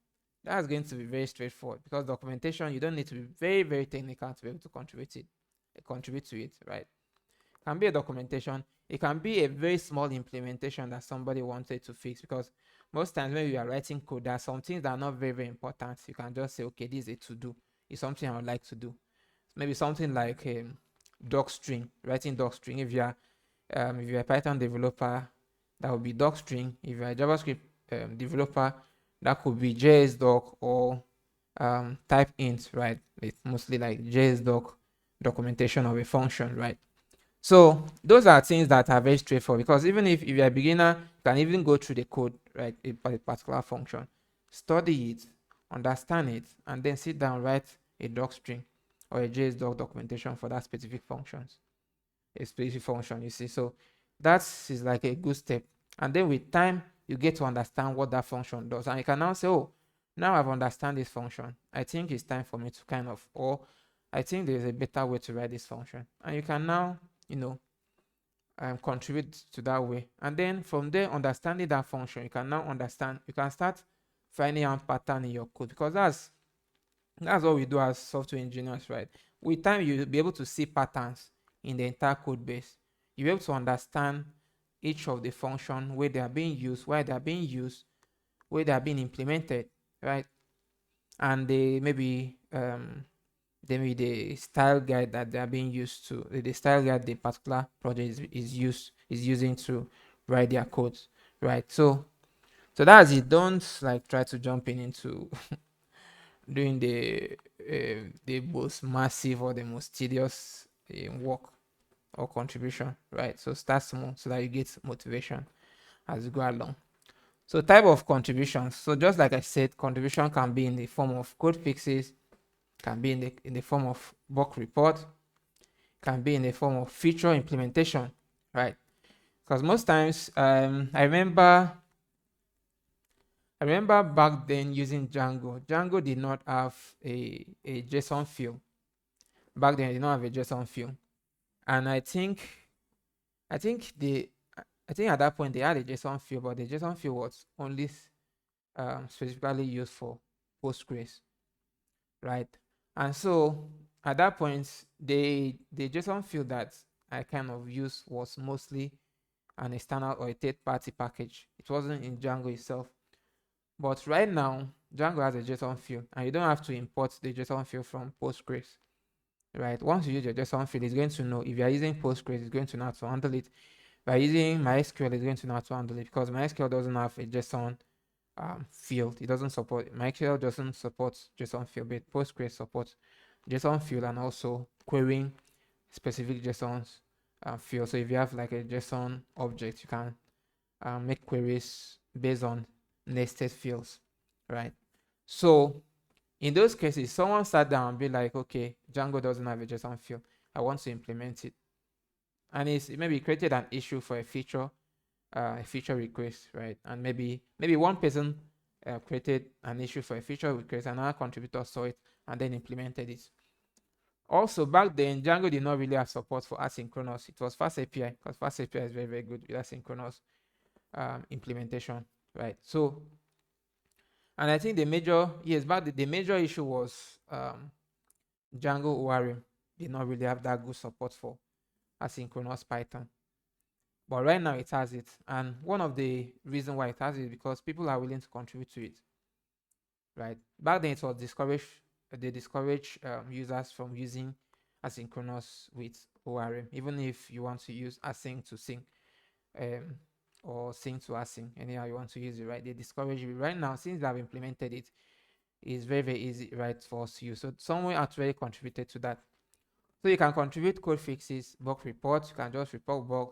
That's going to be very straightforward because documentation, you don't need to be very, very technical to be able to contribute to it, right? It can be a documentation. It can be a very small implementation that somebody wanted to fix because most times when you are writing code, there are some things that are not very, very important. You can just say, okay, this is a to-do. It's something I would like to do. Maybe something like docstring, writing docstring. If you're a Python developer, that would be docstring. If you're a JavaScript developer, that could be JSDoc or type int, right? It's mostly like JSDoc documentation of a function, right? So those are things that are very straightforward because even if you're a beginner, you can even go through the code, right? A particular function, study it, understand it, and then sit down, write a docstring or a JSDoc documentation for that specific functions, a specific function, you see. So that is like a good step. And then with time, you get to understand what that function does. And you can now say, oh, now I've understand this function. I think it's time for me to or I think there's a better way to write this function. And you can now, contribute to that way. And then from there, understanding that function, you can now understand, you can start finding out pattern in your code because that's what we do as software engineers, right? With time, you'll be able to see patterns in the entire code base. You'll be able to understand each of the function, where they are being used, why they are being used, where they are being implemented, right? And maybe the style guide that they are being used to, the style guide the particular project is using to write their codes, right? So that's it. Don't like try to jump into doing the most massive or the most tedious work or contribution, right? So start small so that you get motivation as you go along. So type of contributions. So just like I said, contribution can be in the form of code fixes, can be in the form of bug report, can be in the form of feature implementation, right? Because most times, I remember back then using Django. Django did not have a JSON field. Back then, it did not have a JSON field, and I think they, I think at that point they had a JSON field, but the JSON field was only specifically used for Postgres, right? And so at that point, the JSON field that I kind of used was mostly an external or a third party package. It wasn't in Django itself. But right now, Django has a JSON field, and you don't have to import the JSON field from Postgres, right? Once you use your JSON field, it's going to know if you are using Postgres, it's going to know how to handle it. If you are using MySQL, it's going to know how to handle it because MySQL doesn't have a JSON field. It doesn't support MySQL doesn't support JSON field, but Postgres supports JSON field and also querying specific JSONs field. So if you have like a JSON object, you can make queries based on nested fields, right? So in those cases, someone sat down and be like, okay, Django doesn't have a JSON field. I want to implement it. And it maybe created an issue for a feature request, right? And maybe one person created an issue for a feature request, another contributor saw it and then implemented it. Also, back then, Django did not really have support for asynchronous. It was Fast API because Fast API is very, very good with asynchronous implementation, right? So, and I think the major, yes, but the major issue was Django ORM did not really have that good support for asynchronous Python. But right now it has it. And one of the reasons why it has it is because people are willing to contribute to it, right? Back then it was discouraged, they discourage users from using asynchronous with ORM, even if you want to use async to sync. Um, or sync to async, anyhow you want to use it, right? They discourage you. Right now, since they've implemented it, it's very, very easy, right, for us to use. So someone actually contributed to that. So you can contribute code fixes, bug reports, you can just report bug,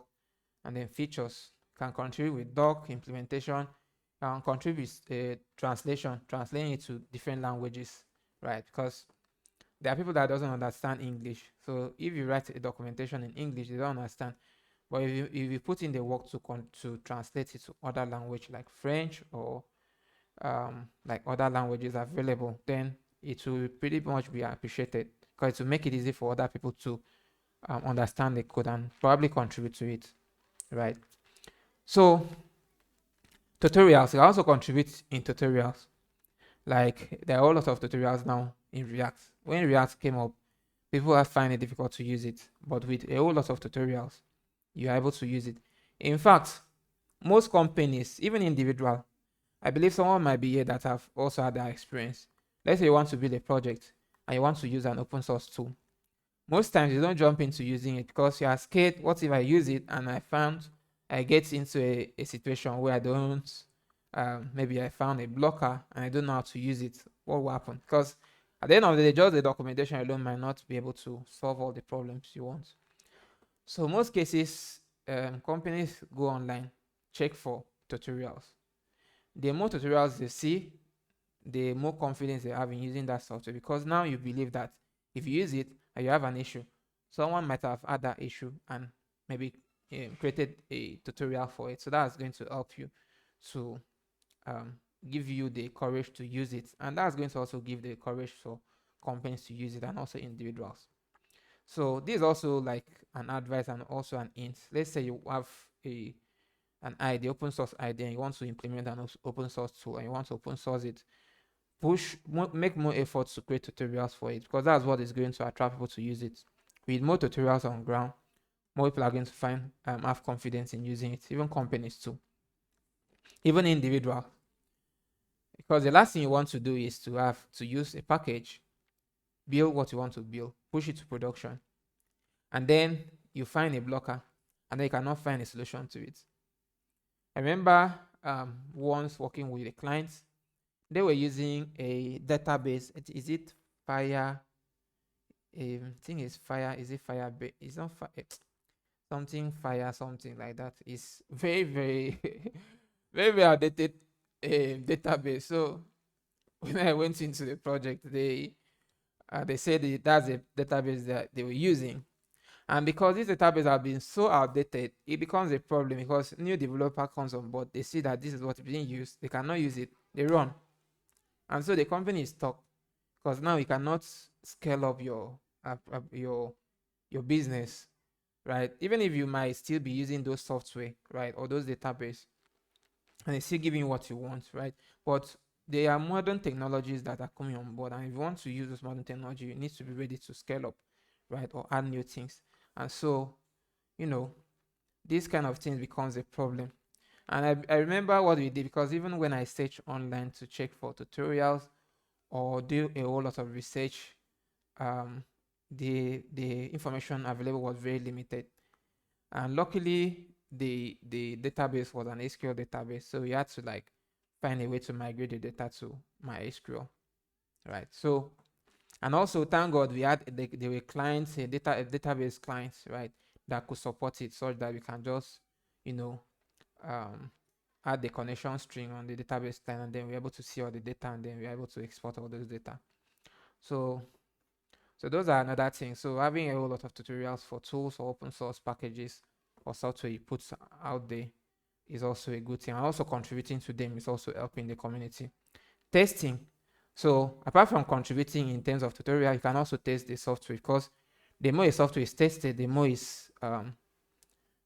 and then features. You can contribute with doc implementation, you can contribute translation, translating it to different languages, right? Because there are people that doesn't understand English. So if you write a documentation in English, they don't understand. But if you put in the work to translate it to other language like French or like other languages available, then it will pretty much be appreciated because it will make it easy for other people to understand the code and probably contribute to it, right? So tutorials, you also contribute in tutorials. Like there are a lot of tutorials now in React. When React came up, people have find it difficult to use it, but with a whole lot of tutorials, you're able to use it. In fact, most companies, even individual, I believe someone might be here that have also had that experience. Let's say you want to build a project and you want to use an open source tool. Most times you don't jump into using it because you are scared. What if I use it and I get into a situation where I don't, maybe I found a blocker and I don't know how to use it? What will happen? Because at the end of the day, just the documentation alone might not be able to solve all the problems you want. So most cases, companies go online, check for tutorials. The more tutorials they see, the more confidence they have in using that software because now you believe that if you use it and you have an issue, someone might have had that issue and maybe created a tutorial for it. So that's going to help you to um, give you the courage to use it, and that's going to also give the courage for companies to use it and also individuals. So this is also like an advice and also an hint. Let's say you have an idea, open source idea, and you want to implement an open source tool and you want to open source it. Make more efforts to create tutorials for it because that's what is going to attract people to use it. With more tutorials on ground, more people are going to have confidence in using it. Even companies too, even individuals. Because the last thing you want to do is to have to use a package, build what you want to build, push it to production, and then you find a blocker, and then you cannot find a solution to it. I remember once working with a client, they were using a database. Is it Fire? Thing is Fire. Is it Fire? It's not Fire. Something Fire. Something like that. It's very very very very outdated database. So when I went into the project, they said that's a database that they were using. And because this database have been so outdated, it becomes a problem because new developer comes on board, they see that this is what is being used, they cannot use it, they run. And so the company is stuck because now you cannot scale up your business, right? Even if you might still be using those software, right, or those database, and it's still giving you what you want, right? But there are modern technologies that are coming on board, and if you want to use this modern technology, you need to be ready to scale up, right, or add new things. And so, you know, this kind of thing becomes a problem. And I remember what we did, because even when I search online to check for tutorials or do a whole lot of research, um, the information available was very limited. And luckily, the database was an SQL database, so we had to like find a way to migrate the data to my SQL, right? So, and also thank God we had there were clients, a database clients, right, that could support it, such that we can just, you know, um, add the connection string on the database client, and then we're able to see all the data, and then we're able to export all those data. So so those are another thing. So having a whole lot of tutorials for tools or open source packages or software you put out there is also a good thing. And also contributing to them is also helping the community. Testing. So apart from contributing in terms of tutorial, you can also test the software, because the more a software is tested, the more it's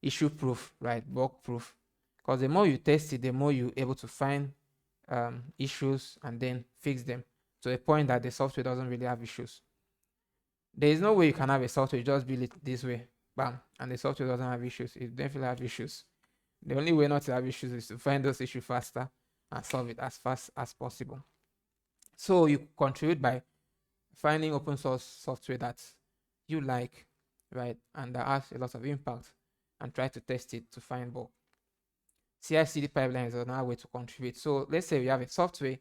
issue proof, right? Bug proof. Because the more you test it, the more you're able to find issues and then fix them to a point that the software doesn't really have issues. There is no way you can have a software just build it this way, bam, and the software doesn't have issues. It definitely have issues. The only way not to have issues is to find those issues faster and solve it as fast as possible. So you contribute by finding open source software that you like, right, and that has a lot of impact, and try to test it to find bug. CI/CD pipeline is another way to contribute. So let's say we have a software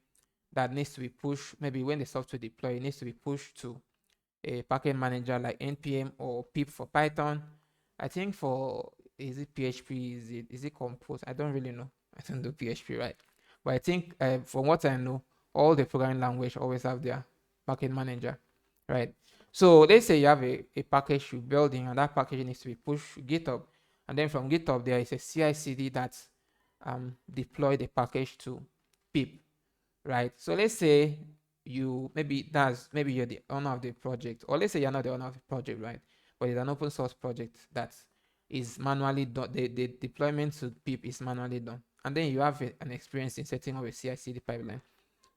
that needs to be pushed. Maybe when the software deploy, it needs to be pushed to a package manager like npm or pip for Python. I think for, is it PHP? Is it Compose? I don't really know. I don't do PHP, right? But I think from what I know, all the programming language always have their package manager, right? So let's say you have a package you're building, and that package needs to be pushed to GitHub, and then from GitHub there is a CI/CD that deploy the package to pip, right? So let's say maybe you're the owner of the project, or let's say you're not the owner of the project, right? But it's an open source project that is manually done. The deployment to pip is manually done, and then you have an experience in setting up a CI/CD pipeline.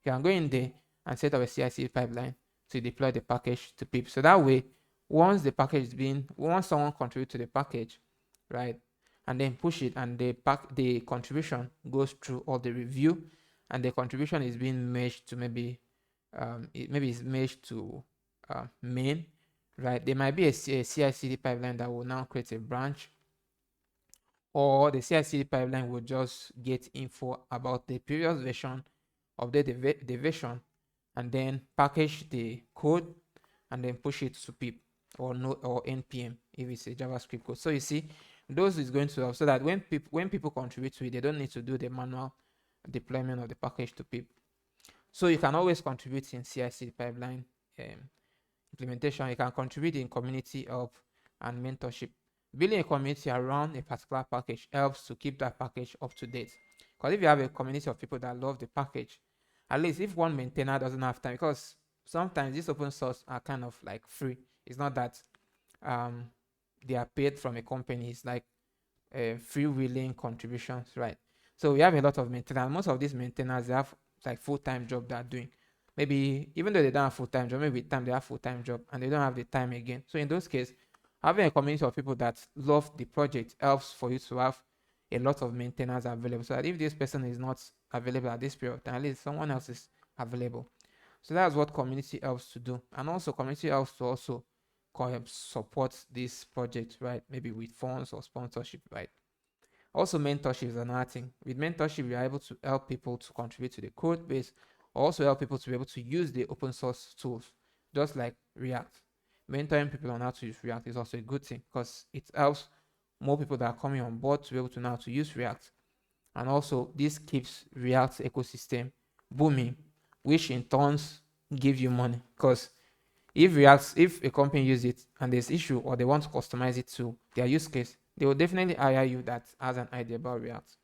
You can go in there and set up a CI/CD pipeline to deploy the package to pip. So that way, once someone contributes to the package, right, and then push it, and the contribution goes through all the review, and the contribution is being merged to maybe it's merged to main, right? There might be a CI/CD pipeline that will now create a branch, or the CI/CD pipeline will just get info about the previous version, update the version, and then package the code, and then push it to pip or no or npm if it's a JavaScript code. So you see, those is going to help, so that when people contribute to it, they don't need to do the manual deployment of the package to pip. So you can always contribute in CI/CD pipeline implementation. You can contribute in community help and mentorship. Building a community around a particular package helps to keep that package up to date. Because if you have a community of people that love the package, at least if one maintainer doesn't have time, because sometimes these open source are kind of like free. It's not that um, they are paid from a company. It's like freewheeling contributions, right? So we have a lot of maintainers. Most of these maintainers, they have like full-time job they're doing. Maybe even though they don't have full-time job, maybe with time they have full-time job and they don't have the time again. So in those cases, having a community of people that love the project helps for you to have a lot of maintainers available. So that if this person is not available at this period, then at least someone else is available. So that's what community helps to do. And also community helps to also support this project, right? Maybe with funds or sponsorship, right? Also mentorship is another thing. With mentorship, you're able to help people to contribute to the code base also help people to be able to use the open source tools, just like React. Mentoring people on how to use React is also a good thing because it helps more people that are coming on board to be able to know how to use React. And also, this keeps React ecosystem booming, which in turns give you money. Because if a company uses it and there's issue or they want to customize it to their use case, they will definitely hire you that has an idea about React.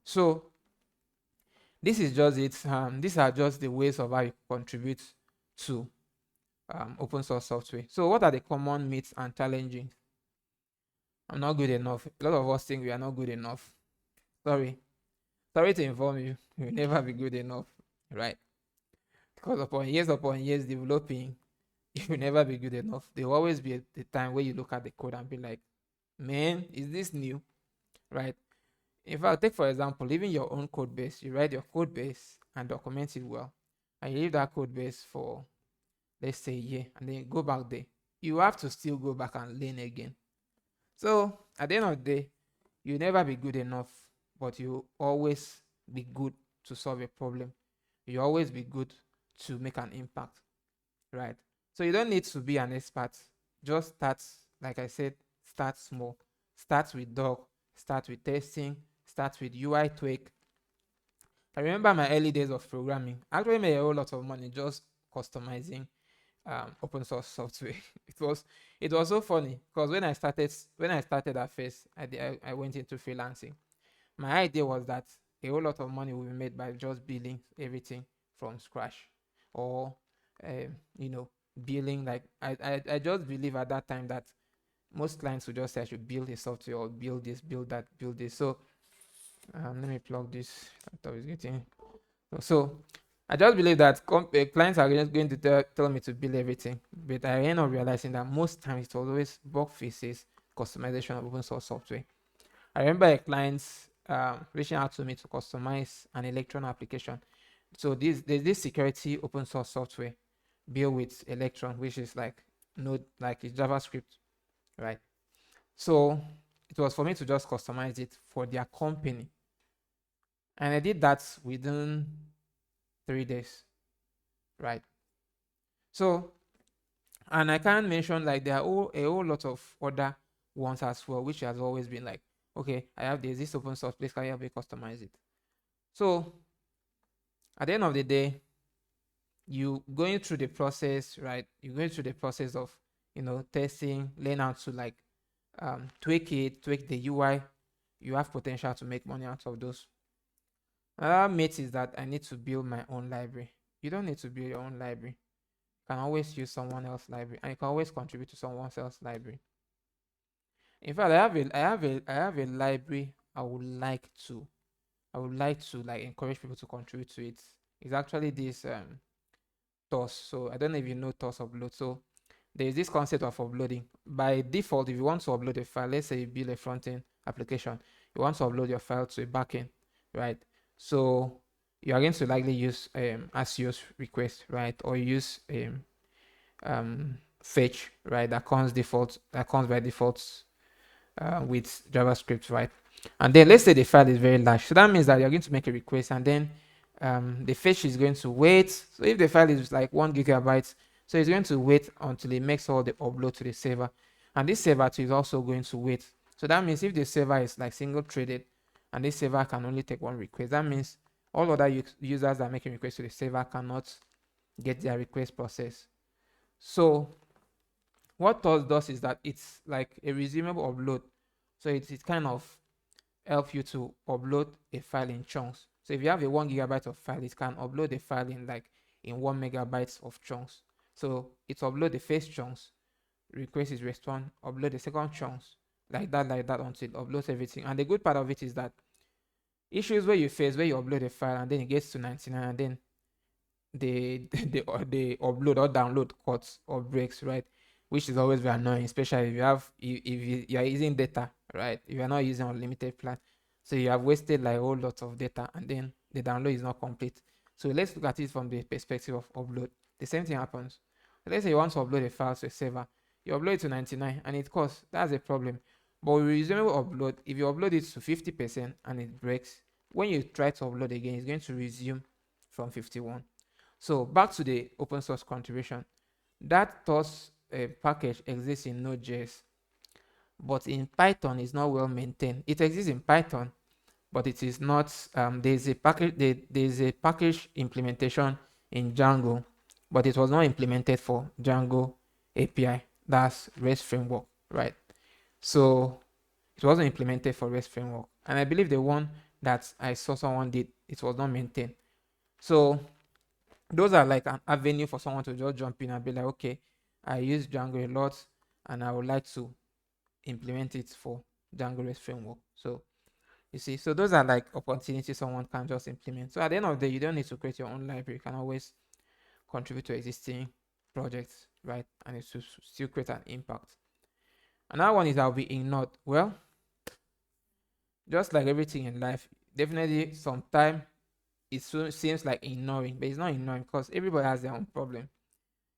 So this is just it. These are just the ways of how you contribute to open source software. So what are the common myths and challenges? I'm not good enough. A lot of us think we are not good enough. Sorry. Sorry to inform you, you'll never be good enough, right? Because upon years developing, you will never be good enough. There will always be the time where you look at the code and be like, man, is this new? Right? In fact, take for example, even your own code base. You write your code base and document it well. And you leave that code base for, let's say, a year, and then you go back there. You have to still go back and learn again. So at the end of the day, you'll never be good enough, but you always be good to solve a problem. You always be good to make an impact, right? So you don't need to be an expert. Just start, like I said, start small. Start with doc, start with testing, start with UI tweak. I remember my early days of programming. I actually made a whole lot of money just customizing open source software. it was so funny because when I started at first, I went into freelancing. My idea was that a whole lot of money will be made by just building everything from scratch, or building, like I just believe at that time that most clients would just say I should build a software or build this, build that, build this. So let me plug this. I thought it's getting so. I just believe that clients are just going to tell me to build everything, but I end up realizing that most times it was always bug fixes, customization of open source software. I remember a client reaching out to me to customize an Electron application. So there's this security open source software built with Electron, which is like Node, like it's JavaScript, right? So it was for me to just customize it for their company, and I did that within 3 days, right? So, and I can't mention, like, there are a whole lot of other ones as well, which has always been like, okay, I have this open source, please can you help me customize it? So at the end of the day, you going through the process, right? You're going through the process of testing, learn how to like tweak the UI. You have potential to make money out of those. Another myth is that I need to build my own library. You don't need to build your own library. You can always use someone else's library, and you can always contribute to someone else's library. In fact, I have a library I would like to like encourage people to contribute to it. It's actually this TOS. So I don't know if you know TOS upload. So there's this concept of uploading. By default, if you want to upload a file, let's say you build a front-end application, you want to upload your file to a backend, right? So you are going to likely use ASIOS request, right? Or use fetch, right? That comes by default with JavaScript, right? And then let's say the file is very large. So that means that you're going to make a request, and then the fetch is going to wait. So if the file is like 1 GB, so it's going to wait until it makes all the upload to the server. And this server too is also going to wait. So that means if the server is like single threaded and this server can only take one request, that means all other users that are making requests to the server cannot get their request processed. So what TOS does is that it's like a resumable upload. So it kind of help you to upload a file in chunks. So if you have a 1 GB of file, it can upload the file in 1 MB of chunks. So it upload the first chunks, request is respond, upload the second chunks, like that until it uploads everything. And the good part of it is that issues where you upload a file and then it gets to 99 and then the upload or download cuts or breaks, right? Which is always very annoying, especially if you are using data, right? If you are not using unlimited plan, so you have wasted like a whole lot of data and then the download is not complete. So let's look at it from the perspective of upload. The same thing happens. Let's say you want to upload a file to a server, you upload it to 99 and it costs. That's a problem. But with resumable upload, if you upload it to 50% and it breaks, when you try to upload again, it's going to resume from 51. So back to the open source contribution. That thus package exists in Node.js, but in Python is not well maintained. It exists in Python, but it is not. There's a package implementation in Django, but it was not implemented for Django API. That's REST framework, right? So it wasn't implemented for REST framework, and I believe the one that I saw someone did, it was not maintained. So those are like an avenue for someone to just jump in and be like, okay, I use Django a lot, and I would like to implement it for Django REST framework. So you see, so those are like opportunities someone can just implement. So at the end of the day, you don't need to create your own library. You can always contribute to existing projects, right? And it will still create an impact. Another one is I'll be ignored. Well, just like everything in life, definitely sometimes it seems like ignoring, but it's not ignoring because everybody has their own problem.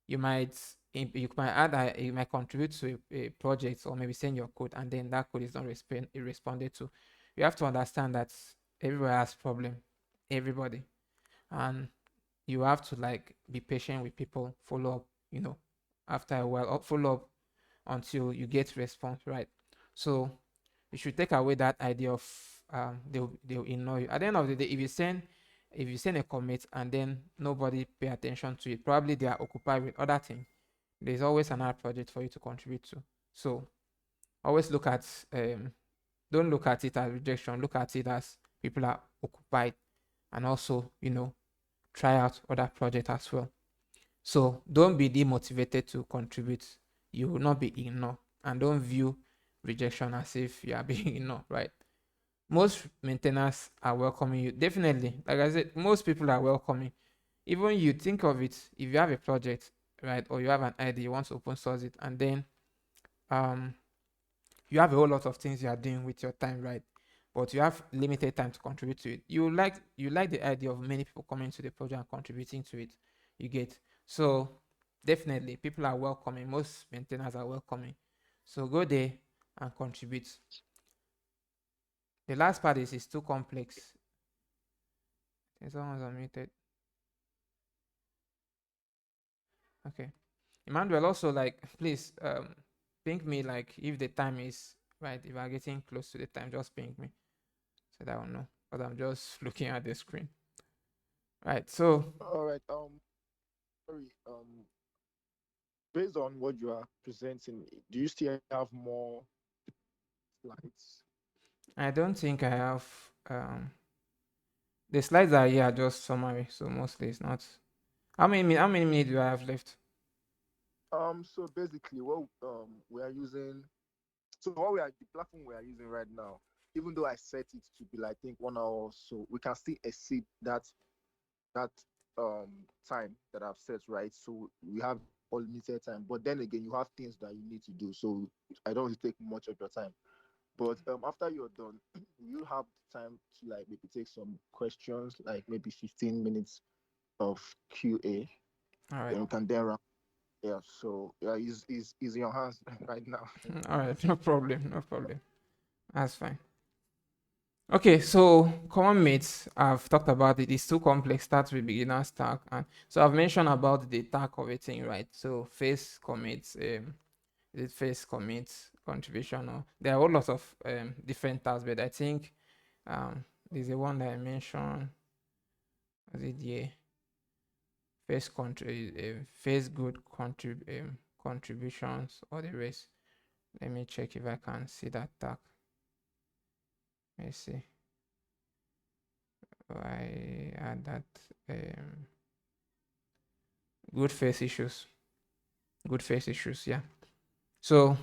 You might you might contribute to a project or maybe send your code and then that code is not responded to. You have to understand that everybody has problem, everybody, and you have to like be patient with people, follow up, after a while, follow up until you get response, right? So you should take away that idea of they'll ignore you. At the end of the day, if you send a commit and then nobody pay attention to it, probably they are occupied with other things. There's always another project for you to contribute to. So always don't look at it as rejection, look at it as people are occupied, and also try out other projects as well. So don't be demotivated to contribute. You will not be ignored, and don't view rejection as if you are being ignored, right? Most maintainers are welcoming you. Definitely, like I said, most people are welcoming. Even you think of it, if you have a project, right, or you have an idea, you want to open source it, and then um you have a whole lot of things you are doing with your time, right? But you have limited time to contribute to it. You like the idea of many people coming to the project and contributing to it. You get. So definitely people are welcoming. Most maintainers are welcoming. So go there and contribute. The last part is too complex. Someone's unmuted. Okay. Emmanuel, also like please ping me like if the time is right. If I'm getting close to the time, just ping me so that I will know. But I'm just looking at the screen. Right. So All right. Sorry. Based on what you are presenting, do you still have more slides? I don't think I have the slides are here just summary, so mostly it's not. How many minutes do I have left? So basically, what we are using, so what we are the platform we are using right now, even though I set it to be like I think 1 hour, so we can still exceed that time that I've set, right? So we have unlimited time, but then again, you have things that you need to do, so I don't really take much of your time. But after you're done, you have time to like maybe take some questions, like maybe 15 minutes of QA. All right. Then we can then run. Yeah. So yeah, is in your hands right now. All right, no problem, no problem. That's fine. Okay, so common myths I've talked about it. It's too complex. Starts with beginner's tag, and so I've mentioned about the tag of a thing, right? So face commits, is it face commits contribution, or there are a whole lot of different tags, but I think there's a one that I mentioned. Was it yeah? Face good contributions or the rest. Let me check if I can see that tag. Let's see. I add that good face issues. Good face issues, yeah. So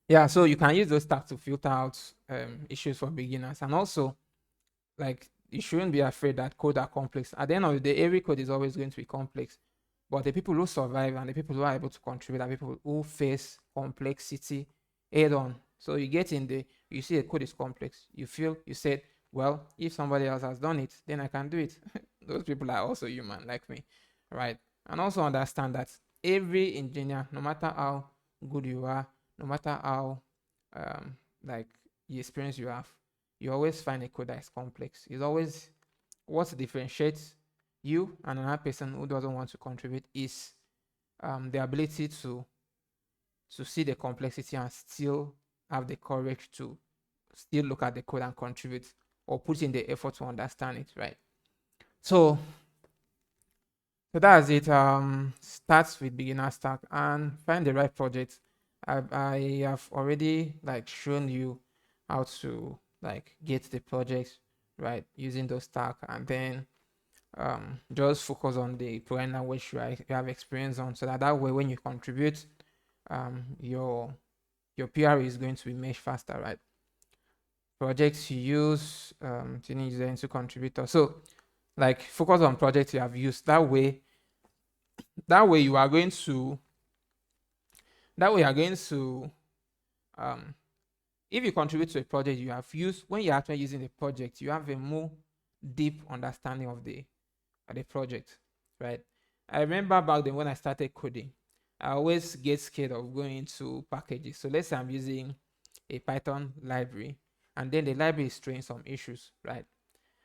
yeah, so you can use those tags to filter out issues for beginners, and also like you shouldn't be afraid that code are complex. At the end of the day, every code is always going to be complex. But the people who survive and the people who are able to contribute are people who face complexity head on. So you get in the you see a code is complex. You said, well, if somebody else has done it, then I can do it. Those people are also human like me. Right? And also understand that every engineer, no matter how good you are, no matter how like the experience you have, you always find a code that is complex. It's always what differentiates you and another person who doesn't want to contribute is the ability to see the complexity and still have the courage to still look at the code and contribute, or put in the effort to understand it, right? So that's it. Starts with beginner stack and find the right project. I have already like shown you how to like get the project right using those stack, and then just focus on the programming language you have experience on, so that way when you contribute, your PR is going to be much faster, right? Projects you use, tuning user into contributor. So like focus on projects you have used. That way you are going to um if you contribute to a project you have used, when you're actually using the project, you have a more deep understanding of the project, right? I remember back then when I started coding, I always get scared of going into packages. So let's say I'm using a Python library, and then the library is throwing some issues, right?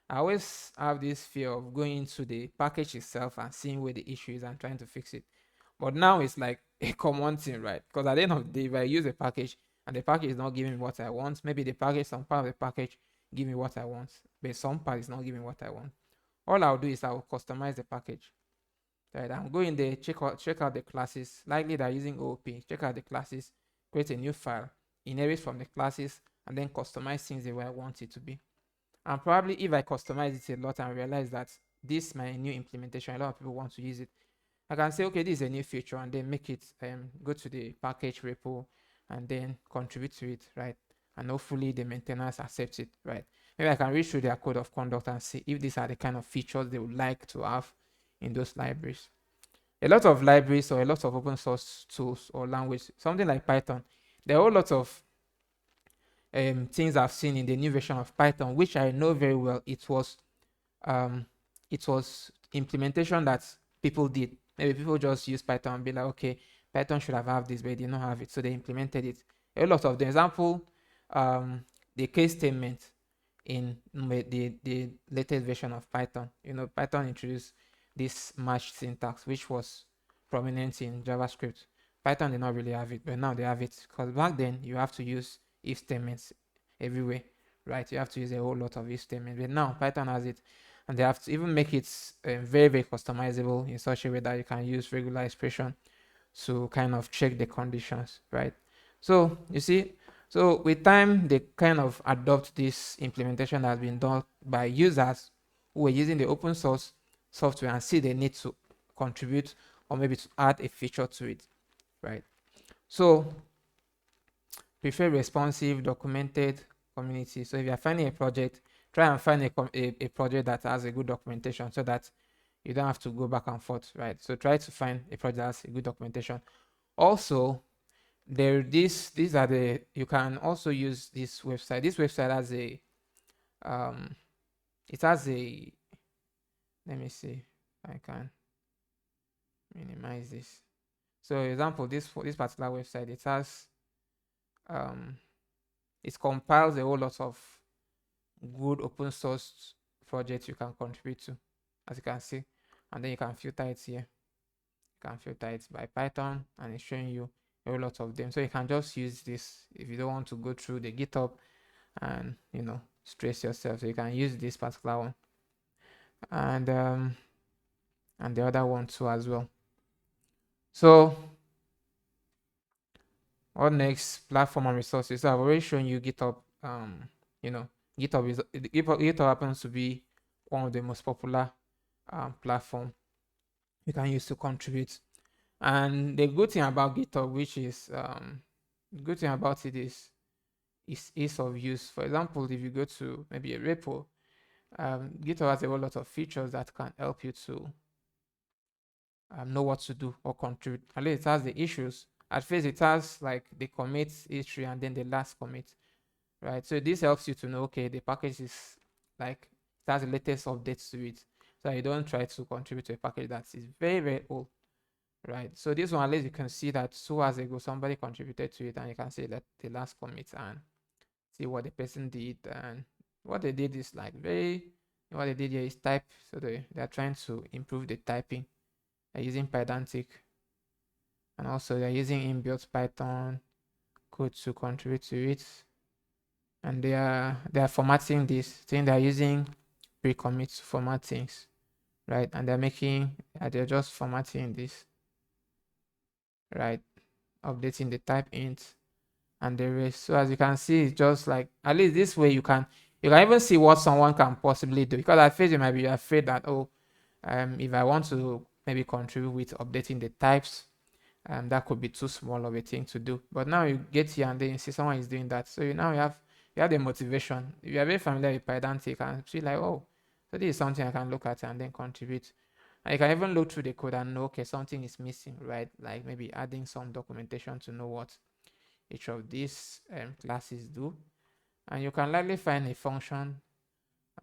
I always have this fear of going into the package itself and seeing where the issue is and trying to fix it. But now it's like a common thing, right? Because at the end of the day, if I use a package and the package is not giving me what I want, maybe some part of the package give me what I want, but some part is not giving what I want. All I'll do is I'll customize the package. Right? I'm going there, check out the classes. Likely they're using OOP. Check out the classes, create a new file, inherit from the classes, and then customize things the way I want it to be. And probably if I customize it a lot and realize that this is my new implementation, a lot of people want to use it, I can say, okay, this is a new feature, and then make it go to the package repo and then contribute to it, right? And hopefully the maintainers accept it, right? Maybe I can read through their code of conduct and see if these are the kind of features they would like to have in those libraries. A lot of libraries or a lot of open source tools or language, something like Python, there are a lot of things I've seen in the new version of Python, which I know very well. Um, it was implementation that people did. Maybe people just use Python and be like, okay, Python should have this, but they did not have it, so they implemented it. A lot of the example, the case statement in the latest version of Python. Python introduced this match syntax, which was prominent in JavaScript. Python did not really have it, but now they have it, because back then you have to use if statements everywhere, right? You have to use a whole lot of if statements, but now Python has it, and they have to even make it very, very customizable in such a way that you can use regular expression to kind of check the conditions, right? So you see, so with time they kind of adopt this implementation that has been done by users who are using the open source software and see the need to contribute or maybe to add a feature to it, right? So prefer responsive, documented community. So if you're finding a project, try and find a project that has a good documentation, so that you don't have to go back and forth, right? So try to find a project that has a good documentation. Also, these are the, you can also use this website. This website has um it has a, let me see if I can minimize this. So example, this particular website, it has it compiles a whole lot of good open source projects you can contribute to, as you can see, and then you can filter it here. You can filter it by Python, and it's showing you a whole lot of them. So you can just use this if you don't want to go through the GitHub and stress yourself. So you can use this particular one, and the other one too as well. So what next? Platform and resources. So I've already shown you GitHub. GitHub happens to be one of the most popular platform you can use to contribute. And the good thing about GitHub, which is good thing about it is ease of use. For example, if you go to maybe a repo, GitHub has a whole lot of features that can help you to know what to do or contribute. At least it has the issues. At first, it has like the commit history and then the last commit, right? So this helps you to know, okay, the package is like, it has the latest updates to it, so you don't try to contribute to a package that is very, very old, right? So this one, at least you can see that 2 hours ago somebody contributed to it, and you can see that the last commit and see what the person did, and what they did is like very, what they did here is type. So they're trying to improve the typing. They're using Pydantic, and also they're using inbuilt Python code to contribute to it. And they are formatting this. Saying they're using pre-commit to format things, right? And they're just formatting this, right? Updating the type int and the rest. So as you can see, it's just like, at least this way you can even see what someone can possibly do. Because at first you might be afraid that, if I want to maybe contribute with updating the types, that could be too small of a thing to do. But now you get here and then you see someone is doing that. So you have the motivation. If you are very familiar with Pydantic and feel like, oh, so this is something I can look at and then contribute. And you can even look through the code and know, okay, something is missing, right? Like maybe adding some documentation to know what each of these classes do. And you can likely find a function.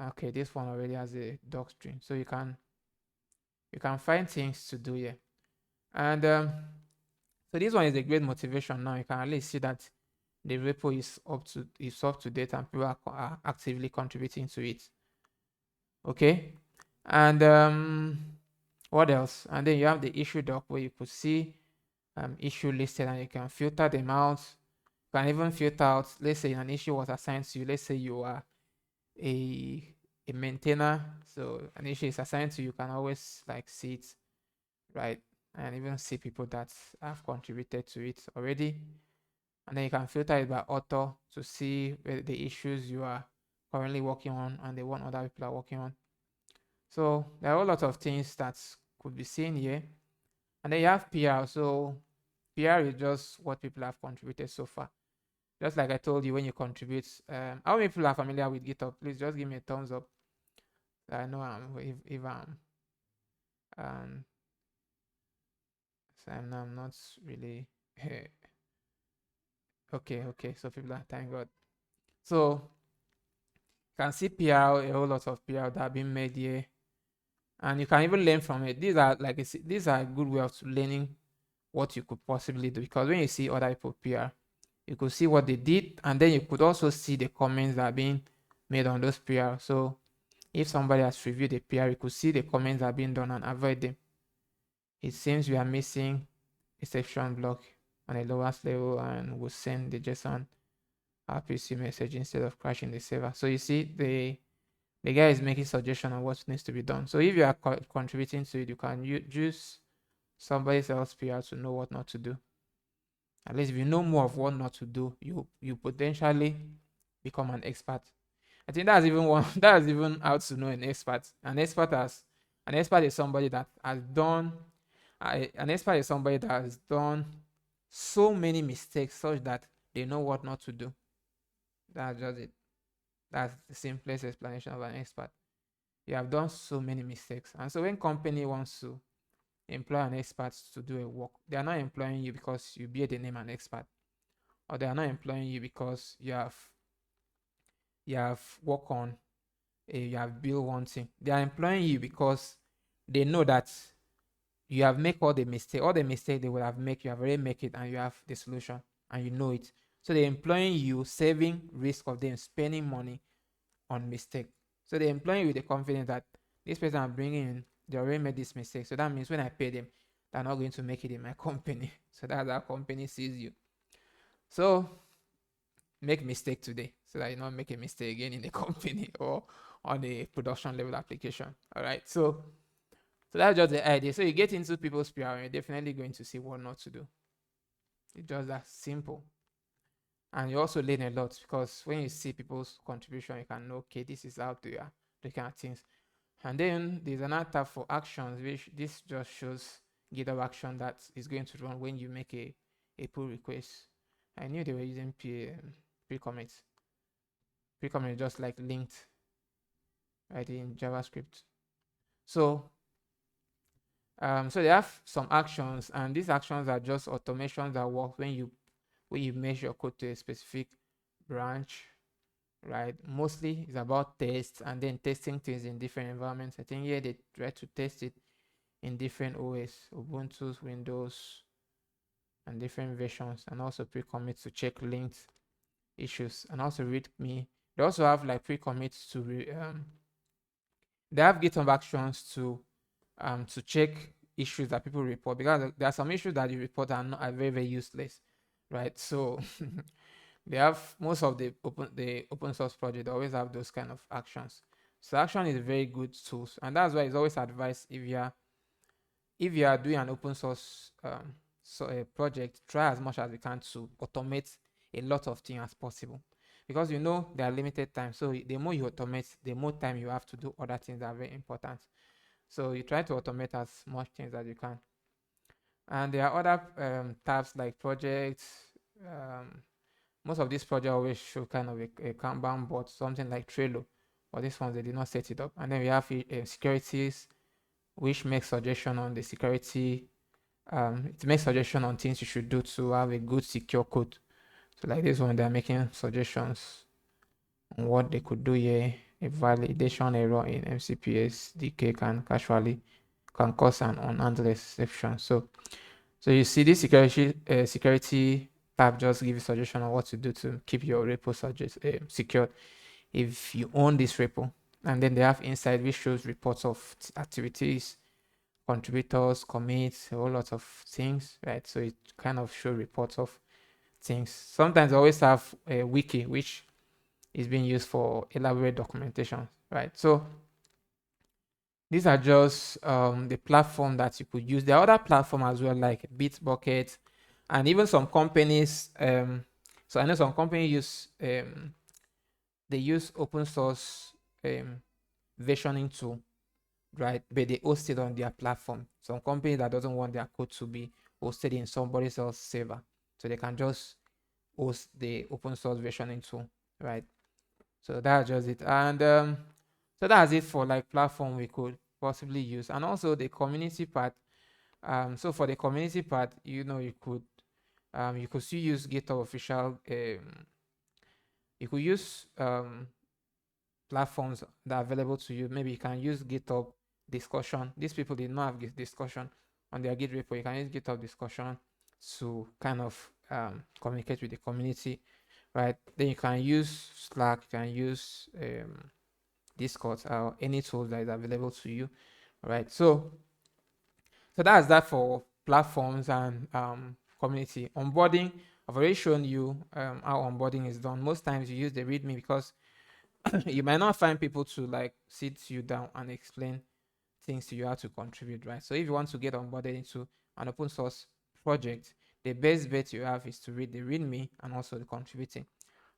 Okay, this one already has a docstring, so you can find things to do here. And so this one is a great motivation. Now you can at least see that the repo is up to date and people are actively contributing to it. Okay, and what else? And then you have the issue doc where you could see issue listed and you can filter them out. You can even filter out, let's say an issue was assigned to you. Let's say you are a maintainer, so an issue is assigned to you. You can always like see it, right? And even see people that have contributed to it already. And then you can filter it by author to see the issues you are currently working on and the one other people are working on. So there are a lot of things that could be seen here. And then you have PR. So PR is just what people have contributed so far. Just like I told you, when you contribute, how many people are familiar with GitHub? Please just give me a thumbs up. I know if um so I'm not really okay. So people are, thank God. So you can see PR, a whole lot of PR that have been made here, and you can even learn from it. These are these are a good way of learning what you could possibly do, because when you see other people PR, you could see what they did, and then you could also see the comments that are being made on those PR. So if somebody has reviewed the PR, you could see the comments that are being done and avoid them. It seems we are missing a section block on the lowest level, and we'll send the JSON RPC message instead of crashing the server. So you see the guy is making suggestion on what needs to be done. So if you are contributing to it, you can use somebody else's PR to know what not to do. At least if you know more of what not to do, you potentially become an expert. I think that's even one that's even how to know an expert. An expert is somebody that has done an expert is somebody that has done so many mistakes such that they know what not to do. That's just it. That's the simplest explanation of an expert. You have done so many mistakes. And so when company wants to employ an expert to do a work, they are not employing you because you bear the name an expert, or they are not employing you because you have worked on you have built one thing. They are employing you because they know that you have made all the mistake they would have made, you have already make it, and you have the solution and you know it. So they're employing you, saving risk of them spending money on mistake. So they're employing you with the confidence that this person I'm bringing in, they already made this mistake. So that means when I pay them, they're not going to make it in my company. So that's how company sees you. So make mistake today so that you don't make a mistake again in the company or on a production level application. All right. So that's just the idea. So you get into people's PR and you're definitely going to see what not to do. It's just that simple. And you also learn a lot, because when you see people's contribution, you can know, okay, this is how they are looking at things. And then there's another tab for actions, which this just shows GitHub action that is going to run when you make a pull request. I knew they were using pre-commit. Pre-commit is just like linked right in JavaScript. So they have some actions, and these actions are just automations that work when you measure your code to a specific branch, right? Mostly it's about tests and then testing things in different environments. I think here they try to test it in different OS, Ubuntu, Windows, and different versions, and also pre-commit to check linked issues, and also read me. They also have like pre-commits to They have GitHub Actions to check issues that people report, because there are some issues that you report are very, very useless, right? So they have most of the open source project, they always have those kind of actions. So action is a very good tool, and that's why it's always advised, if you are doing an open source a project, try as much as you can to automate a lot of things as possible, because there are limited time. So the more you automate, the more time you have to do other things that are very important. So you try to automate as much things as you can. And there are other tabs like projects. Um, Most of these projects always show kind of a Kanban board, something like Trello. But this one, they did not set it up. And then we have securities, which makes suggestion on the security. It makes suggestion on things you should do to have a good secure code. So like this one, they're making suggestions on what they could do here. A validation error in MCPS DK can cause an unhandled exception. So you see this security tab just give you suggestion on what to do to keep your repo secured if you own this repo. And then they have inside, which shows reports of activities, contributors, commits, a whole lot of things, right? So it kind of show reports of things. Sometimes I always have a wiki, which is being used for elaborate documentation, right? So these are just the platform that you could use. There are other platforms as well, like Bitbucket, and even some companies. So I know some companies use open source versioning tool, right? But they host it on their platform. Some company that doesn't want their code to be hosted in somebody else's server, so they can just host the open source versioning tool, right? So that's just it. And so that's it for like platform we could possibly use. And also the community part. So for the community part, you could still use GitHub official. You could use platforms that are available to you. Maybe you can use GitHub discussion. These people did not have discussion on their Git repo. You can use GitHub discussion to kind of communicate with the community, right? Then you can use Slack, you can use Discord, or any tool that is available to you, right? So that's that for platforms and community. Onboarding, I've already shown you how onboarding is done. Most times you use the README because you might not find people to like sit you down and explain things to you how to contribute, right? So if you want to get onboarded into an open source project, the best bet you have is to read the README and also the contributing,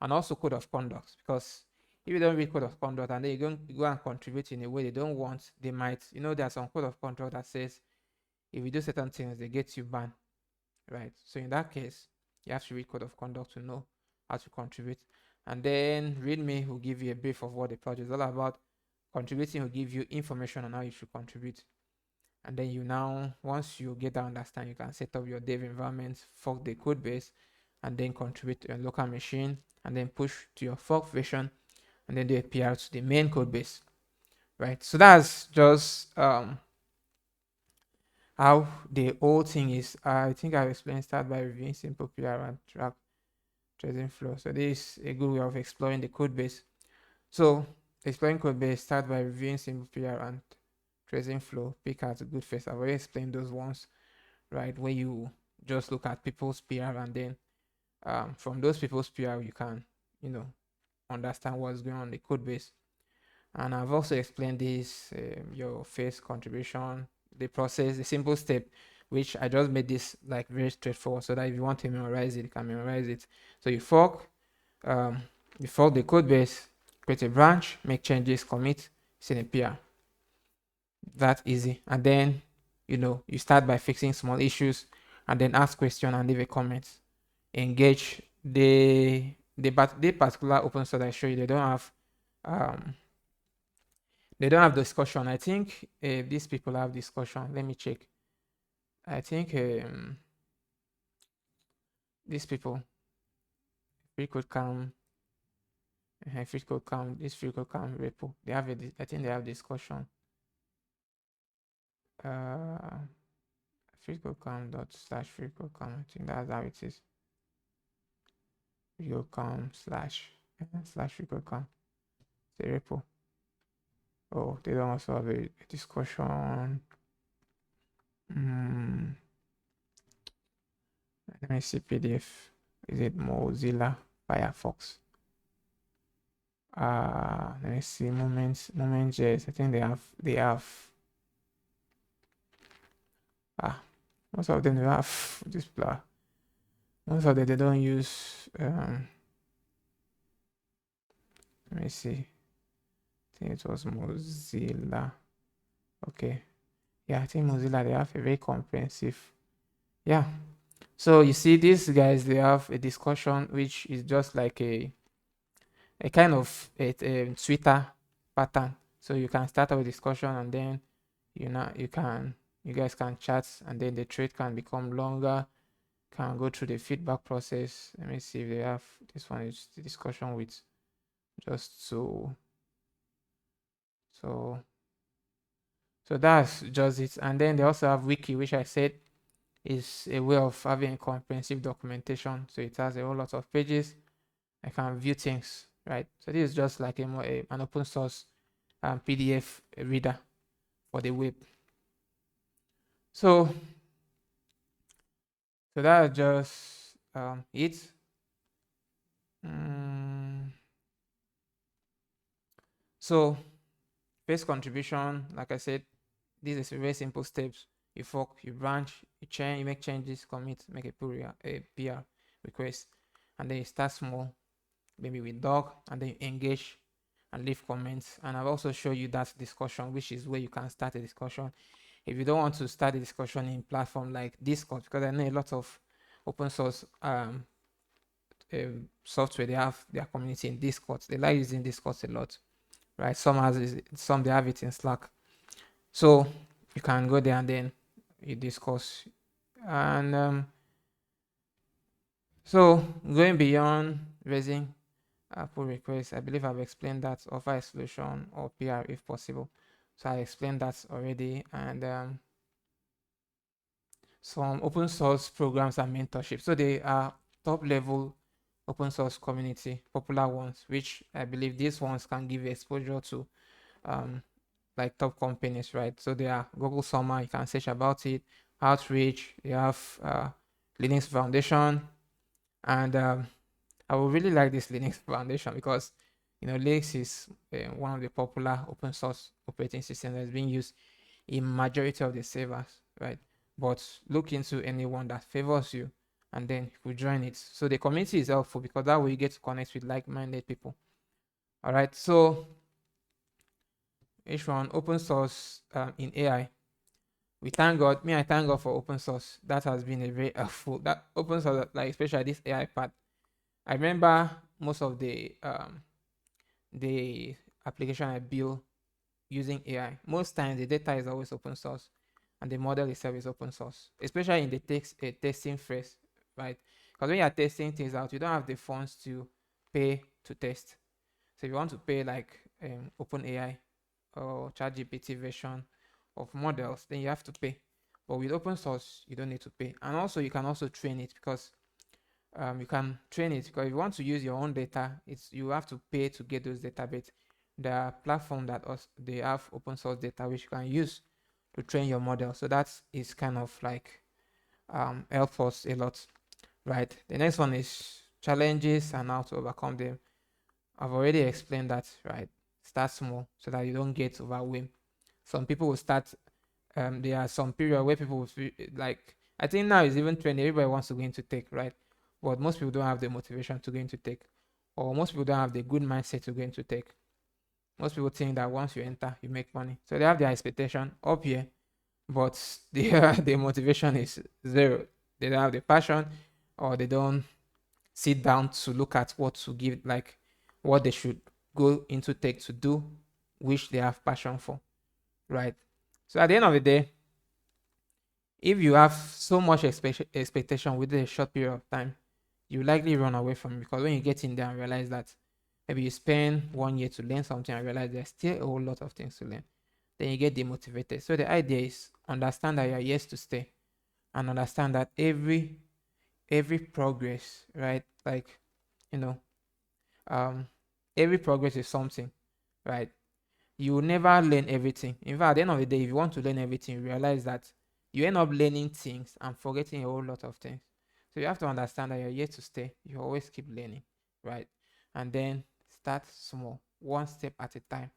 and also code of conduct. Because if you don't read code of conduct and then you go and contribute in a way they don't want, they might, there's some code of conduct that says if you do certain things, they get you banned, right? So in that case, you have to read code of conduct to know how to contribute. And then README will give you a brief of what the project is all about. Contributing will give you information on how you should contribute. And then once you get that understand, you can set up your dev environment, fork the code base, and then contribute to your local machine, and then push to your fork version, and then do a PR to the main code base, right? So that's just how the whole thing is. I think I've explained. Start by reviewing simple PR and track tracing flow. So this is a good way of exploring the code base. So exploring code base, start by reviewing simple PR and tracing flow. Pick out a good first. I've already explained those ones, right? Where you just look at people's PR, and then from those people's PR you can, understand what's going on in the code base. And I've also explained this, your first contribution, the process, the simple step, which I just made this like very straightforward, so that if you want to memorize it, you can memorize it. So um, you fork the code base, create a branch, make changes, commit, send a PR. That easy. And then, you start by fixing small issues, and then ask question and leave a comment. Engage the particular open source I show you. Um, they don't have discussion. I think these people have discussion. Let me check. I think these people, free code come, free code come, this free code come repo. I think they have discussion. Uh, free code come dot slash free code come. I think that's how it is. Free code come slash free code come. The repo. Oh, they don't also have a discussion. Let me see PDF. Is it Mozilla Firefox? Let me see Moment.js. I think they have most of them they have this blah. Most of them they don't use let me see. I think it was Mozilla. Okay. Yeah, I think Mozilla they have a very comprehensive. Yeah. So you see these guys they have a discussion which is just like a kind of a Twitter pattern. So you can start a discussion and then you guys can chat and then the thread can become longer, can go through the feedback process. Let me see if they have this one is the discussion with just so so that's just it. And then they also have wiki, which I said is a way of having comprehensive documentation. So it has a whole lot of pages. I can view things, right? So this is just like an open source PDF reader for the web. So that's just it. So first contribution, like I said, this is very simple steps. You fork, you branch, you change, you make changes, commit, make a PR request, and then you start small, maybe with dog, and then you engage and leave comments. And I've also shown you that discussion, which is where you can start a discussion. If you don't want to start a discussion in platform like Discord, because I know a lot of open source software, they have their community in Discord. They like using Discord a lot, right? Some they have it in Slack. So you can go there and then you discuss. And so going beyond raising pull requests, I believe I've explained that. Offer a solution or PR if possible. So I explained that already. And some open source programs and mentorship. So they are top level open source community, popular ones, which I believe these ones can give exposure to like top companies, right? So they are Google Summer, you can search about it, Outreach, you have Linux Foundation, and I would really like this Linux Foundation because Linux is one of the popular open source operating systems that's being used in majority of the servers, right? But look into anyone that favors you and then you could join it. So the community is helpful because that way you get to connect with like-minded people. All right. So H1 open source in AI. We thank God. I thank God for open source. That has been a very helpful. That open source, like especially this AI part. I remember most of the application I built using AI. Most times the data is always open source, and the model itself is open source. Especially in the testing phase, right? Because when you are testing things out, you don't have the funds to pay to test. So if you want to pay like OpenAI or ChatGPT version of models, then you have to pay. But with open source, you don't need to pay. And also, you can also train it because you can train it. Because if you want to use your own data, you have to pay to get those database. There are platforms that they have open source data which you can use to train your model. So that is kind of like help us a lot, right? The next one is challenges and how to overcome them. I've already explained that, right? Start small so that you don't get overwhelmed. Some people will start. There are some period where people will feel like I think now is even trending. Everybody wants to go into tech, right? But most people don't have the motivation to go into tech, or most people don't have the good mindset to go into tech. Most people think that once you enter, you make money. So they have their expectation up here, but the motivation is zero. They don't have the passion, or they don't sit down to look at what to give, like what they should go into tech to do, which they have passion for, right? So at the end of the day, if you have so much expectation within a short period of time, you likely run away from it because when you get in there and realize that maybe you spend 1 year to learn something and realize there's still a whole lot of things to learn, then you get demotivated. So the idea is understand that you're here to stay and understand that every progress, right? You know, um, every progress is something, right? you will never learn everything. In fact, at the end of the day, if you want to learn everything, you realize that you end up learning things and forgetting a whole lot of things. So you have to understand that you're here to stay. You always keep learning, right? And then start small, one step at a time.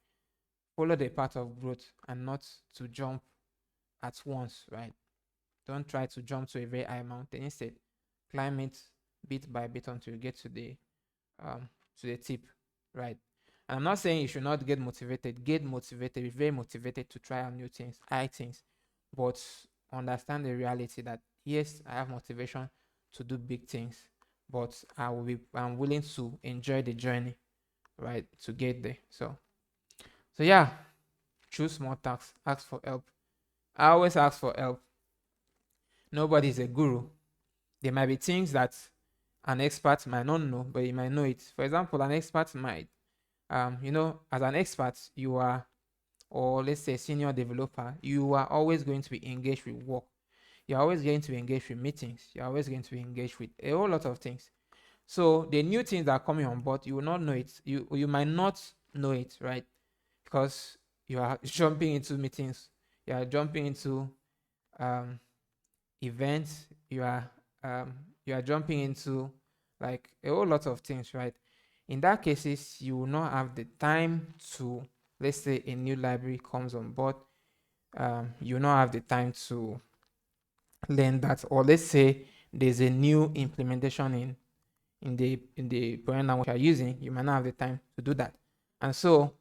Follow the path of growth and not to jump at once, right? Don't try to jump to a very high mountain. Instead, climb it bit by bit until you get to the tip, right? And I'm not saying you should not get motivated. Get motivated, be very motivated to try out new things, high things, but understand the reality that yes, I have motivation to do big things, but I'm willing to enjoy the journey, right, to get there. So yeah, choose small tasks, ask for help. I always ask for help. Nobody is a guru. There might be things that an expert might not know, but you might know it. For example, an expert might, as an expert, you are, or let's say senior developer, you are always going to be engaged with work. You're always going to be engaged with meetings. You're always going to be engaged with a whole lot of things. So the new things that are coming on board, you will not know it. You might not know it, right? Because you are jumping into meetings. You are jumping into um, events. You are jumping into like a whole lot of things, right? In that cases, you will not have the time to, let's say a new library comes on board, you will not have the time to learn that, or let's say there's a new implementation in the program language you're using, you might not have the time to do that. And so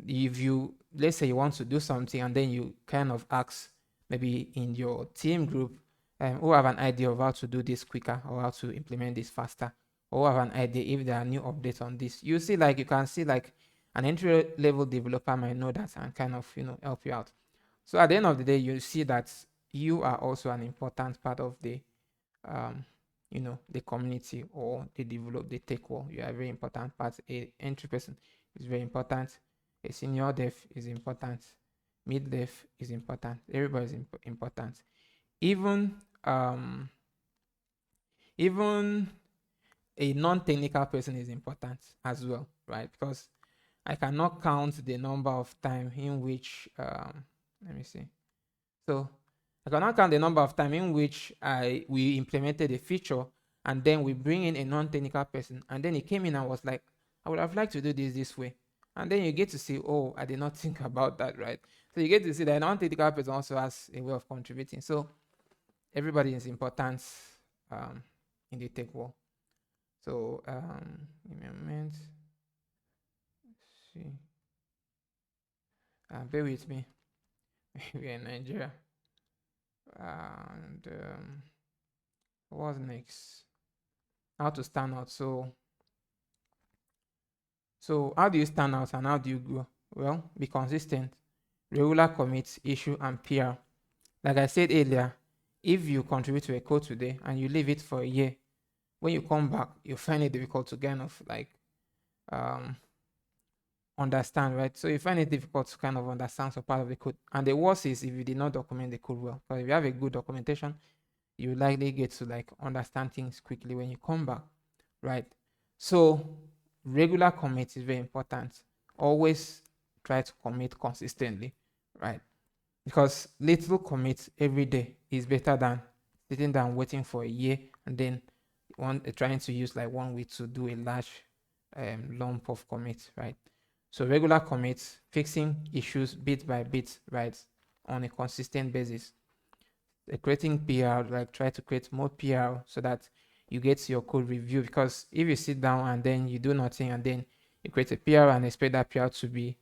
if you, let's say you want to do something and then you kind of ask maybe in your team group, who have an idea of how to do this quicker or how to implement this faster, or who have an idea if there are new updates on this, you see, like you can see like an entry level developer might know that and kind of help you out. So at the end of the day, you see that you are also an important part of um the community, or the tech world. You are a very important part. A entry person is very important. A senior dev is important. Mid dev is important. Everybody is important. Even um even a non-technical person is important as well, right? Because I cannot count the number of time in which let me see. So I cannot count the number of time in which we implemented a feature and then we bring in a non-technical person and then he came in and was like, I would have liked to do this way. And then you get to see, oh, I did not think about that, right? So you get to see that a non-technical person also has a way of contributing. So everybody is important um, in the tech world. So give me a moment. Let's see. Bear with me. We're in Nigeria. And what's next? How to stand out. So how do you stand out and how do you grow? Well, be consistent, regular commits, issue, and PR. Like I said earlier, if you contribute to a code today and you leave it for a year, when you come back, you find it difficult to kind of like um, understand, right? So you find it difficult to kind of understand some part of the code. And the worst is if you did not document the code well. Because if you have a good documentation, you likely get to like understand things quickly when you come back, right? So regular commit is very important. Always try to commit consistently, right? Because little commit every day is better than sitting down waiting for a year and then trying to use like 1 week to do a large lump of commit, right? So regular commits, fixing issues bit by bit, right, on a consistent basis. Creating PR, like try to create more PR so that you get your code review. Because if you sit down and then you do nothing and then you create a PR and expect that PR to be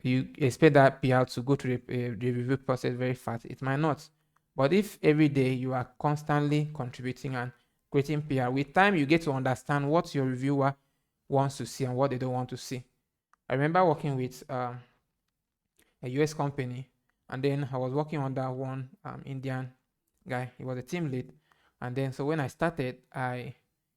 you expect that PR to go through the review process very fast, it might not. But if every day you are constantly contributing and creating PR, with time you get to understand what your reviewer wants to see and what they don't want to see. I remember working with a US company, and then I was working under one Indian guy. He was a team lead, and then so when I started,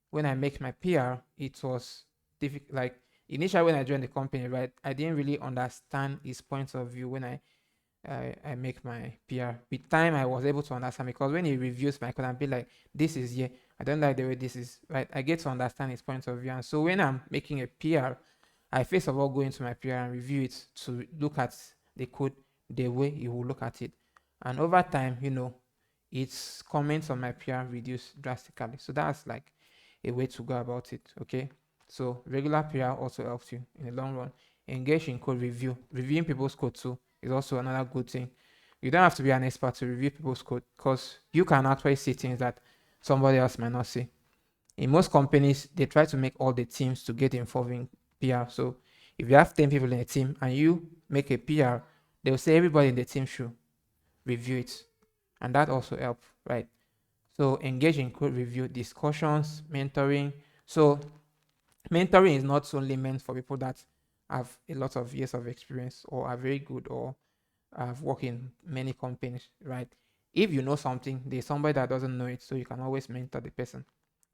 when I make my PR, it was difficult. Like initially when I joined the company, right, I didn't really understand his points of view when I make my PR. With time, I was able to understand because when he reviews my code, I'll be like, this is I don't like the way this is, right? I get to understand his points of view. And so when I'm making a PR, I first of all go into my PR and review it to look at the code the way you will look at it. And over time, its comments on my PR reduce drastically. So that's like a way to go about it. Okay. So regular PR also helps you in the long run. Engage in code review. Reviewing people's code too is also another good thing. You don't have to be an expert to review people's code because you can actually see things that somebody else might not see. In most companies, they try to make all the teams to get involved in PR. So if you have 10 people in a team and you make a PR, they'll say everybody in the team should review it. And that also helps, right? So engage in code review discussions, mentoring. So mentoring is not only meant for people that have a lot of years of experience or are very good or have worked in many companies, right? If you know something, there's somebody that doesn't know it, so you can always mentor the person.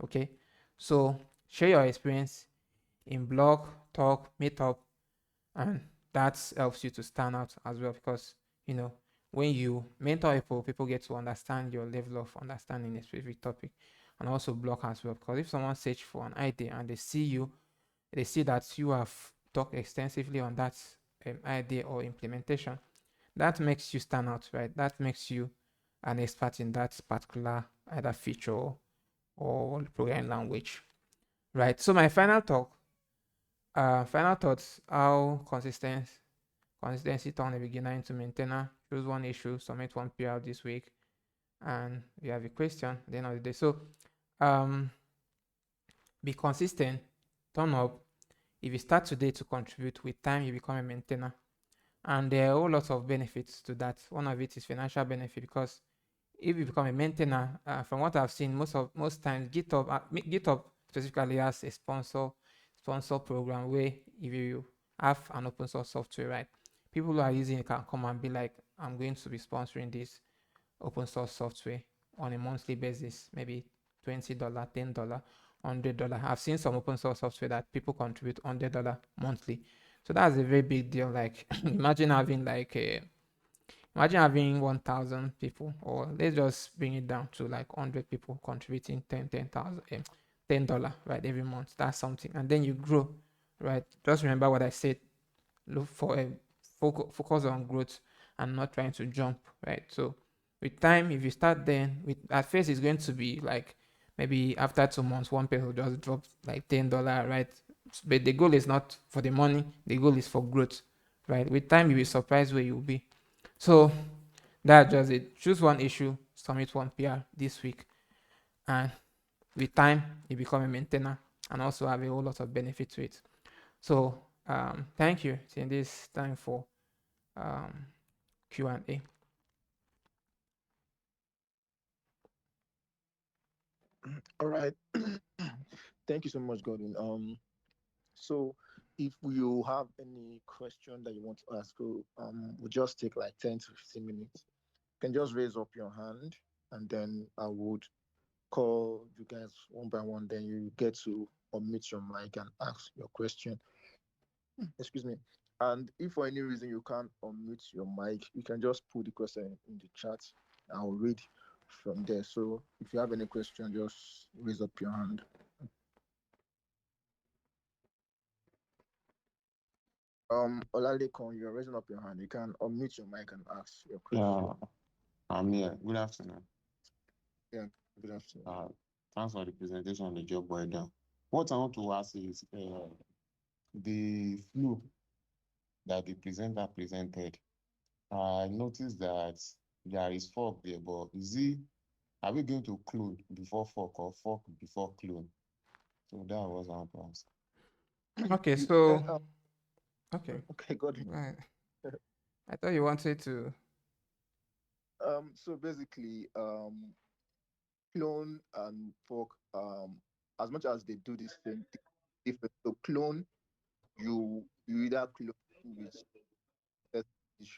Okay. So share your experience in blog, talk, meetup, and that helps you to stand out as well because you know when you mentor people, people get to understand your level of understanding in a specific topic, and also blog as well. Because if someone search for an idea and they see you, they see that you have talked extensively on that idea or implementation, that makes you stand out, right? That makes you an expert in that particular either feature or programming language, right? So my final thoughts: how consistency turn a beginner into maintainer. Choose one issue, submit one PR this week, and you have a question at the end of the day. So, um, be consistent, turn up. If you start today to contribute, with time you become a maintainer. And there are a whole lot of benefits to that. One of it is financial benefit because if you become a maintainer, from what I've seen, most times GitHub specifically has a sponsor program where if you have an open source software, right, people who are using it can come and be like, I'm going to be sponsoring this open source software on a monthly basis, maybe $20, $10, $100. I've seen some open source software that people contribute $100 monthly. So that's a very big deal. Like imagine having 1,000 people, or let's just bring it down to like 100 people contributing 10,000, $10, right, every month. That's something. And then you grow, right? Just remember what I said. Look for a focus on growth and not trying to jump, right? So with time, if you start then, with at first it's going to be like maybe after 2 months, one person will just drop like $10, right? But the goal is not for the money, the goal is for growth, right? With time, you'll be surprised where you'll be. So that's just it. Choose one issue, submit one PR this week, and with time, you become a maintainer and also have a whole lot of benefit to it. So, thank you. In this time for um, Q&A. All right. Thank you so much, Gordon. So if you have any question that you want to ask, we'll just take like 10 to 15 minutes. You can just raise up your hand and then I would call you guys one by one. Then you get to unmute your mic and ask your question. Excuse me. And if for any reason you can't unmute your mic, you can just put the question in the chat. I'll read from there. So if you have any question, just raise up your hand. Olalekan, you're raising up your hand. You can unmute your mic and ask your question. Yeah, I'm here. Good afternoon. Yeah, good afternoon. Thanks for the presentation on the job well done. What I want to ask is the flow that the presenter presented. I noticed that there is fork there, but are we going to clone before fork or fork before clone? So that was I want to ask. Okay, You, so okay, okay, got it. right. I thought you wanted to. So basically, clone and fork, as much as they do the same thing, different. So clone, you either clone with SSH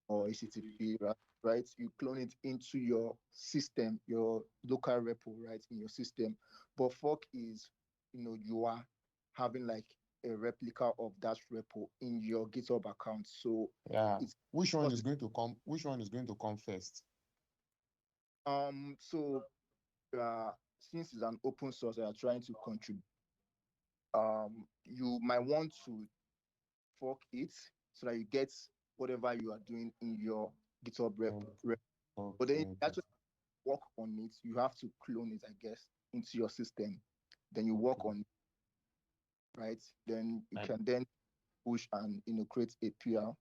or HTTP, right? You clone it into your system, your local repo, right, in your system. But fork is, you are having like a replica of that repo in your GitHub account. So Yeah. it's Which one because is going to come? Which one is going to come first? so since it's an open source, they are trying to contribute. you might want to fork it so that you get whatever you are doing in your GitHub rep. But then Okay. actually work on it, you have to clone it, I guess, into your system. Then you work on it, right? Then you Thank- can then push and create a PR.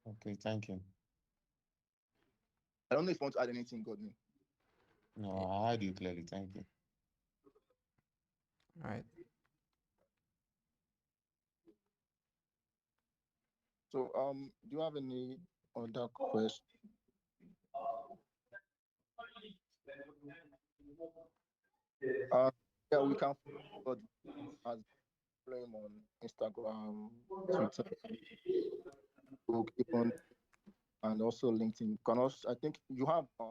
Okay, thank you. I don't know if you want to add anything, Godwin. No, I heard you clearly. Thank you. Right. So do you have any other questions? Yeah, we can follow as flame on Instagram, Twitter, Facebook, even, and also LinkedIn. Can also, I think you have a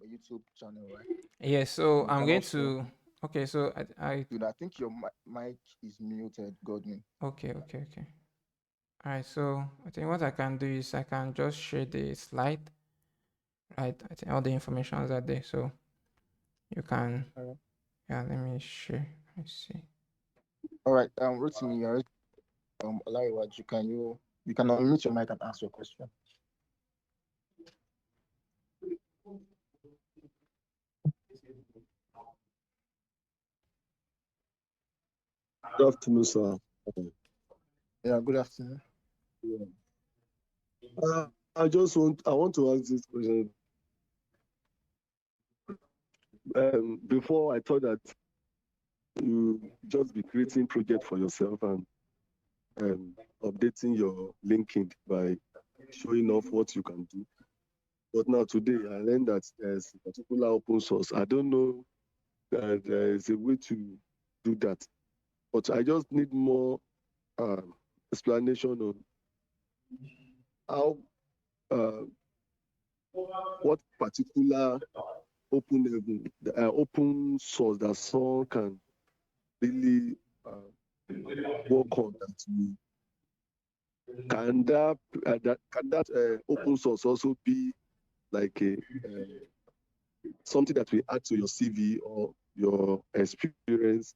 YouTube channel, right? Yeah, so You I'm can going also to, okay, so I do that. I think your mic is muted, Godwin. okay. All right, so I think what I can do is I can just share the slide, right? I think all the information is out there, so you can, All yeah, let me share. Let's see. right. Rotimi, Olariwaju, you can unmute your mic and ask your question. Good afternoon, sir. Yeah, good afternoon. Yeah. I want to ask this question. Before I thought that you just be creating project for yourself and updating your LinkedIn by showing off what you can do. But now today I learned that there's a particular open source. I don't know that there is a way to do that, but I just need more explanation on how what particular open source that someone can really work on that we can that open source also be like a something that we add to your CV or your experience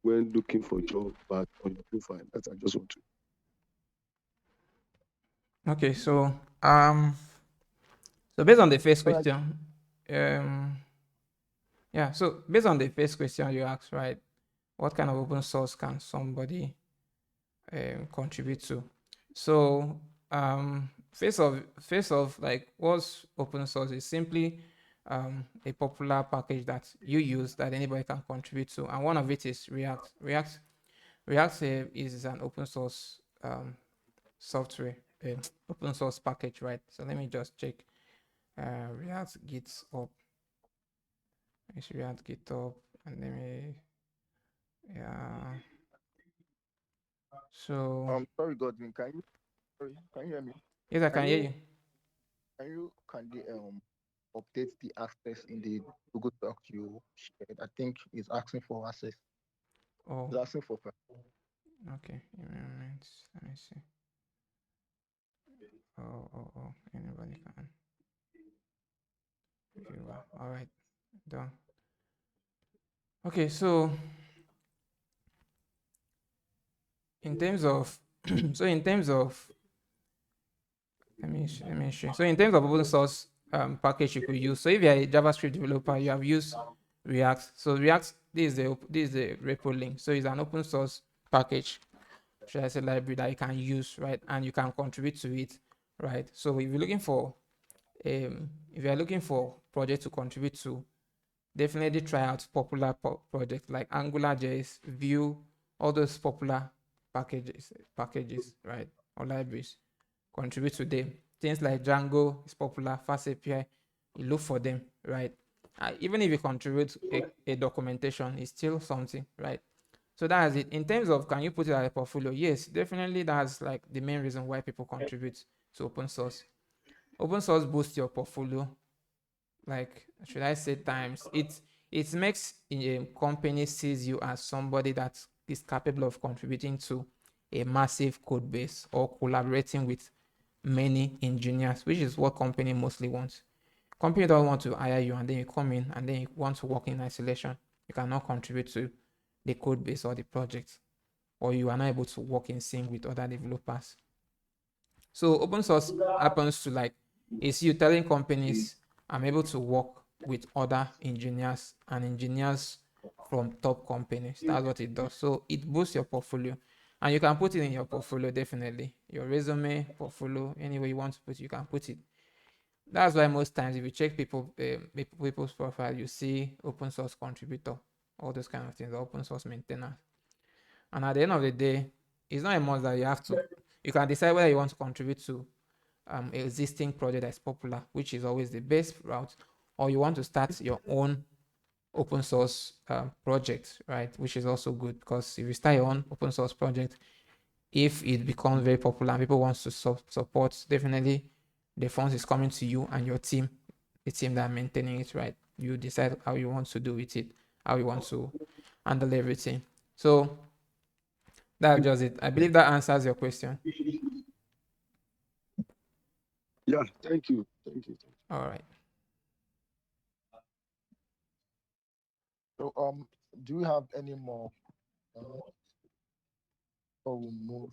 when looking for a job back on your profile? That I just want to. Okay, so based on the first All right. question, yeah, so based on the first question you asked, right? What kind of open source can somebody contribute to? So face of like what's open source is simply a popular package that you use that anybody can contribute to, and one of it is React. React is an open source software, open source package, right? So let me just check React GitHub. It's React GitHub, and let me, yeah. So Sorry, Godwin. Can you hear me? yes, I Can can hear you you. kindly update the access in the Google Doc you shared? I think it's asking for access. Oh, It's asking for. okay. Give me a moment. Let me see. Oh. Anybody can. Viewer. All right. Done. Okay. So in terms of, so in terms of, let me share. So in terms of open source package you could use. So if you're a JavaScript developer, you have used React. So React, this is the repo link. So it's an open source package, should I say library that you can use, right? And you can contribute to it, right? So if you're looking for project to contribute to, definitely try out popular projects like AngularJS, Vue, all those popular packages, right? Or libraries. Contribute to them. Things like Django is popular, Fast API, you look for them, right? Even if you contribute a documentation, it's still something, right? So that's it. In terms of can you put it as a portfolio? Yes, definitely that's like the main reason why people contribute to open source. Open source boosts your portfolio. Like should I say times? It makes a company sees you as somebody that is capable of contributing to a massive code base or collaborating with many engineers, which is what company mostly wants. Company don't want to hire you and then you come in and then you want to work in isolation. You cannot contribute to the code base or the project, or you are not able to work in sync with other developers. So open source happens to like, is you telling companies, I'm able to work with other engineers and engineers from top companies. That's what it does. So it boosts your portfolio, and you can put it in your portfolio, definitely your resume, portfolio, any way you want to put it, you can put it. That's why most times if you check people's profile, you see open source contributor, all those kind of things, open source maintainer. And at the end of the day, it's not a must that you have to. You can decide whether you want to contribute to existing project that's popular, which is always the best route, or you want to start your own open source project, right? Which is also good, because if you start your own open source project, if it becomes very popular and people want to support, definitely the funds is coming to you and your team, the team that are maintaining it, right? You decide how you want to do with it, how you want to handle everything. So that's just it. I believe that answers your question. Yeah, thank you. Thank you. All right. So do you have any more? Or we move?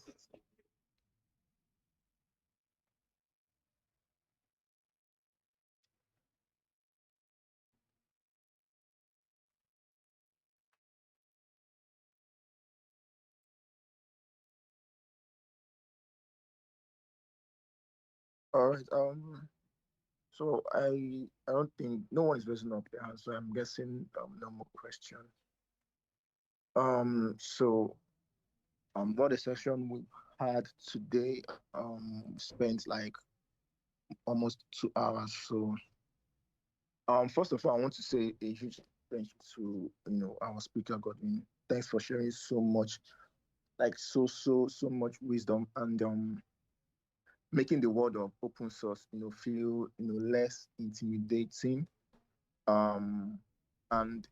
All right. So I don't think no one is raising up their hand, so I'm guessing no more question. So what a session we had today. Spent like almost 2 hours. So first of all, I want to say a huge thank you to our speaker Godwin. Thanks for sharing so much, like so much wisdom, and making the world of open source feel less intimidating. Um, and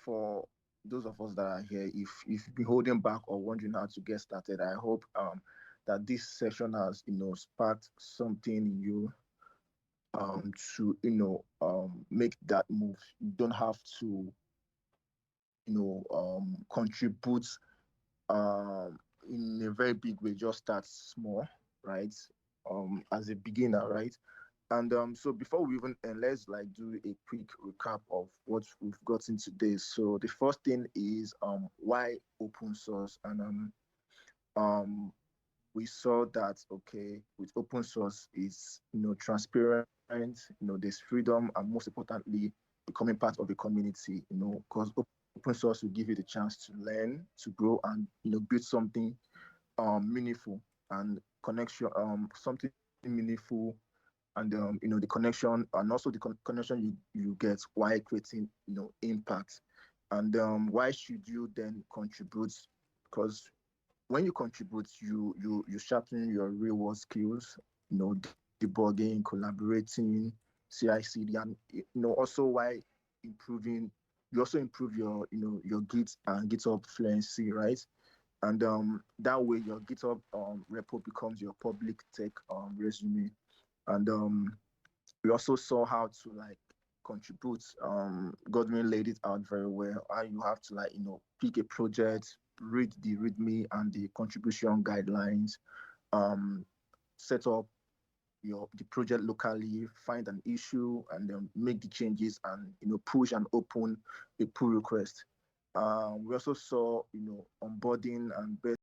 for those of us that are here, if you've been holding back or wondering how to get started, I hope that this session has sparked something in you to make that move. You don't have to contribute in a very big way. Just start small, right? As a beginner, right? And so before we even let's like do a quick recap of what we've gotten today. So the first thing is why open source, and um we saw that okay, with open source is transparent, there's freedom, and most importantly, becoming part of a community, because open source will give you the chance to learn, to grow, and build something meaningful and connection, something meaningful, and the connection, and also the connection you get while creating impact. And why should you then contribute? Because when you contribute, you sharpen your real world skills, debugging, collaborating, CI/CD, and also why improving. You also improve your Git and GitHub fluency, right? And that way your GitHub repo becomes your public tech resume. And we also saw how to like contribute. Godwin laid it out very well. How you have to like pick a project, read the README and the contribution guidelines, set up the project locally, find an issue, and then make the changes, and push and open a pull request. We also saw onboarding and best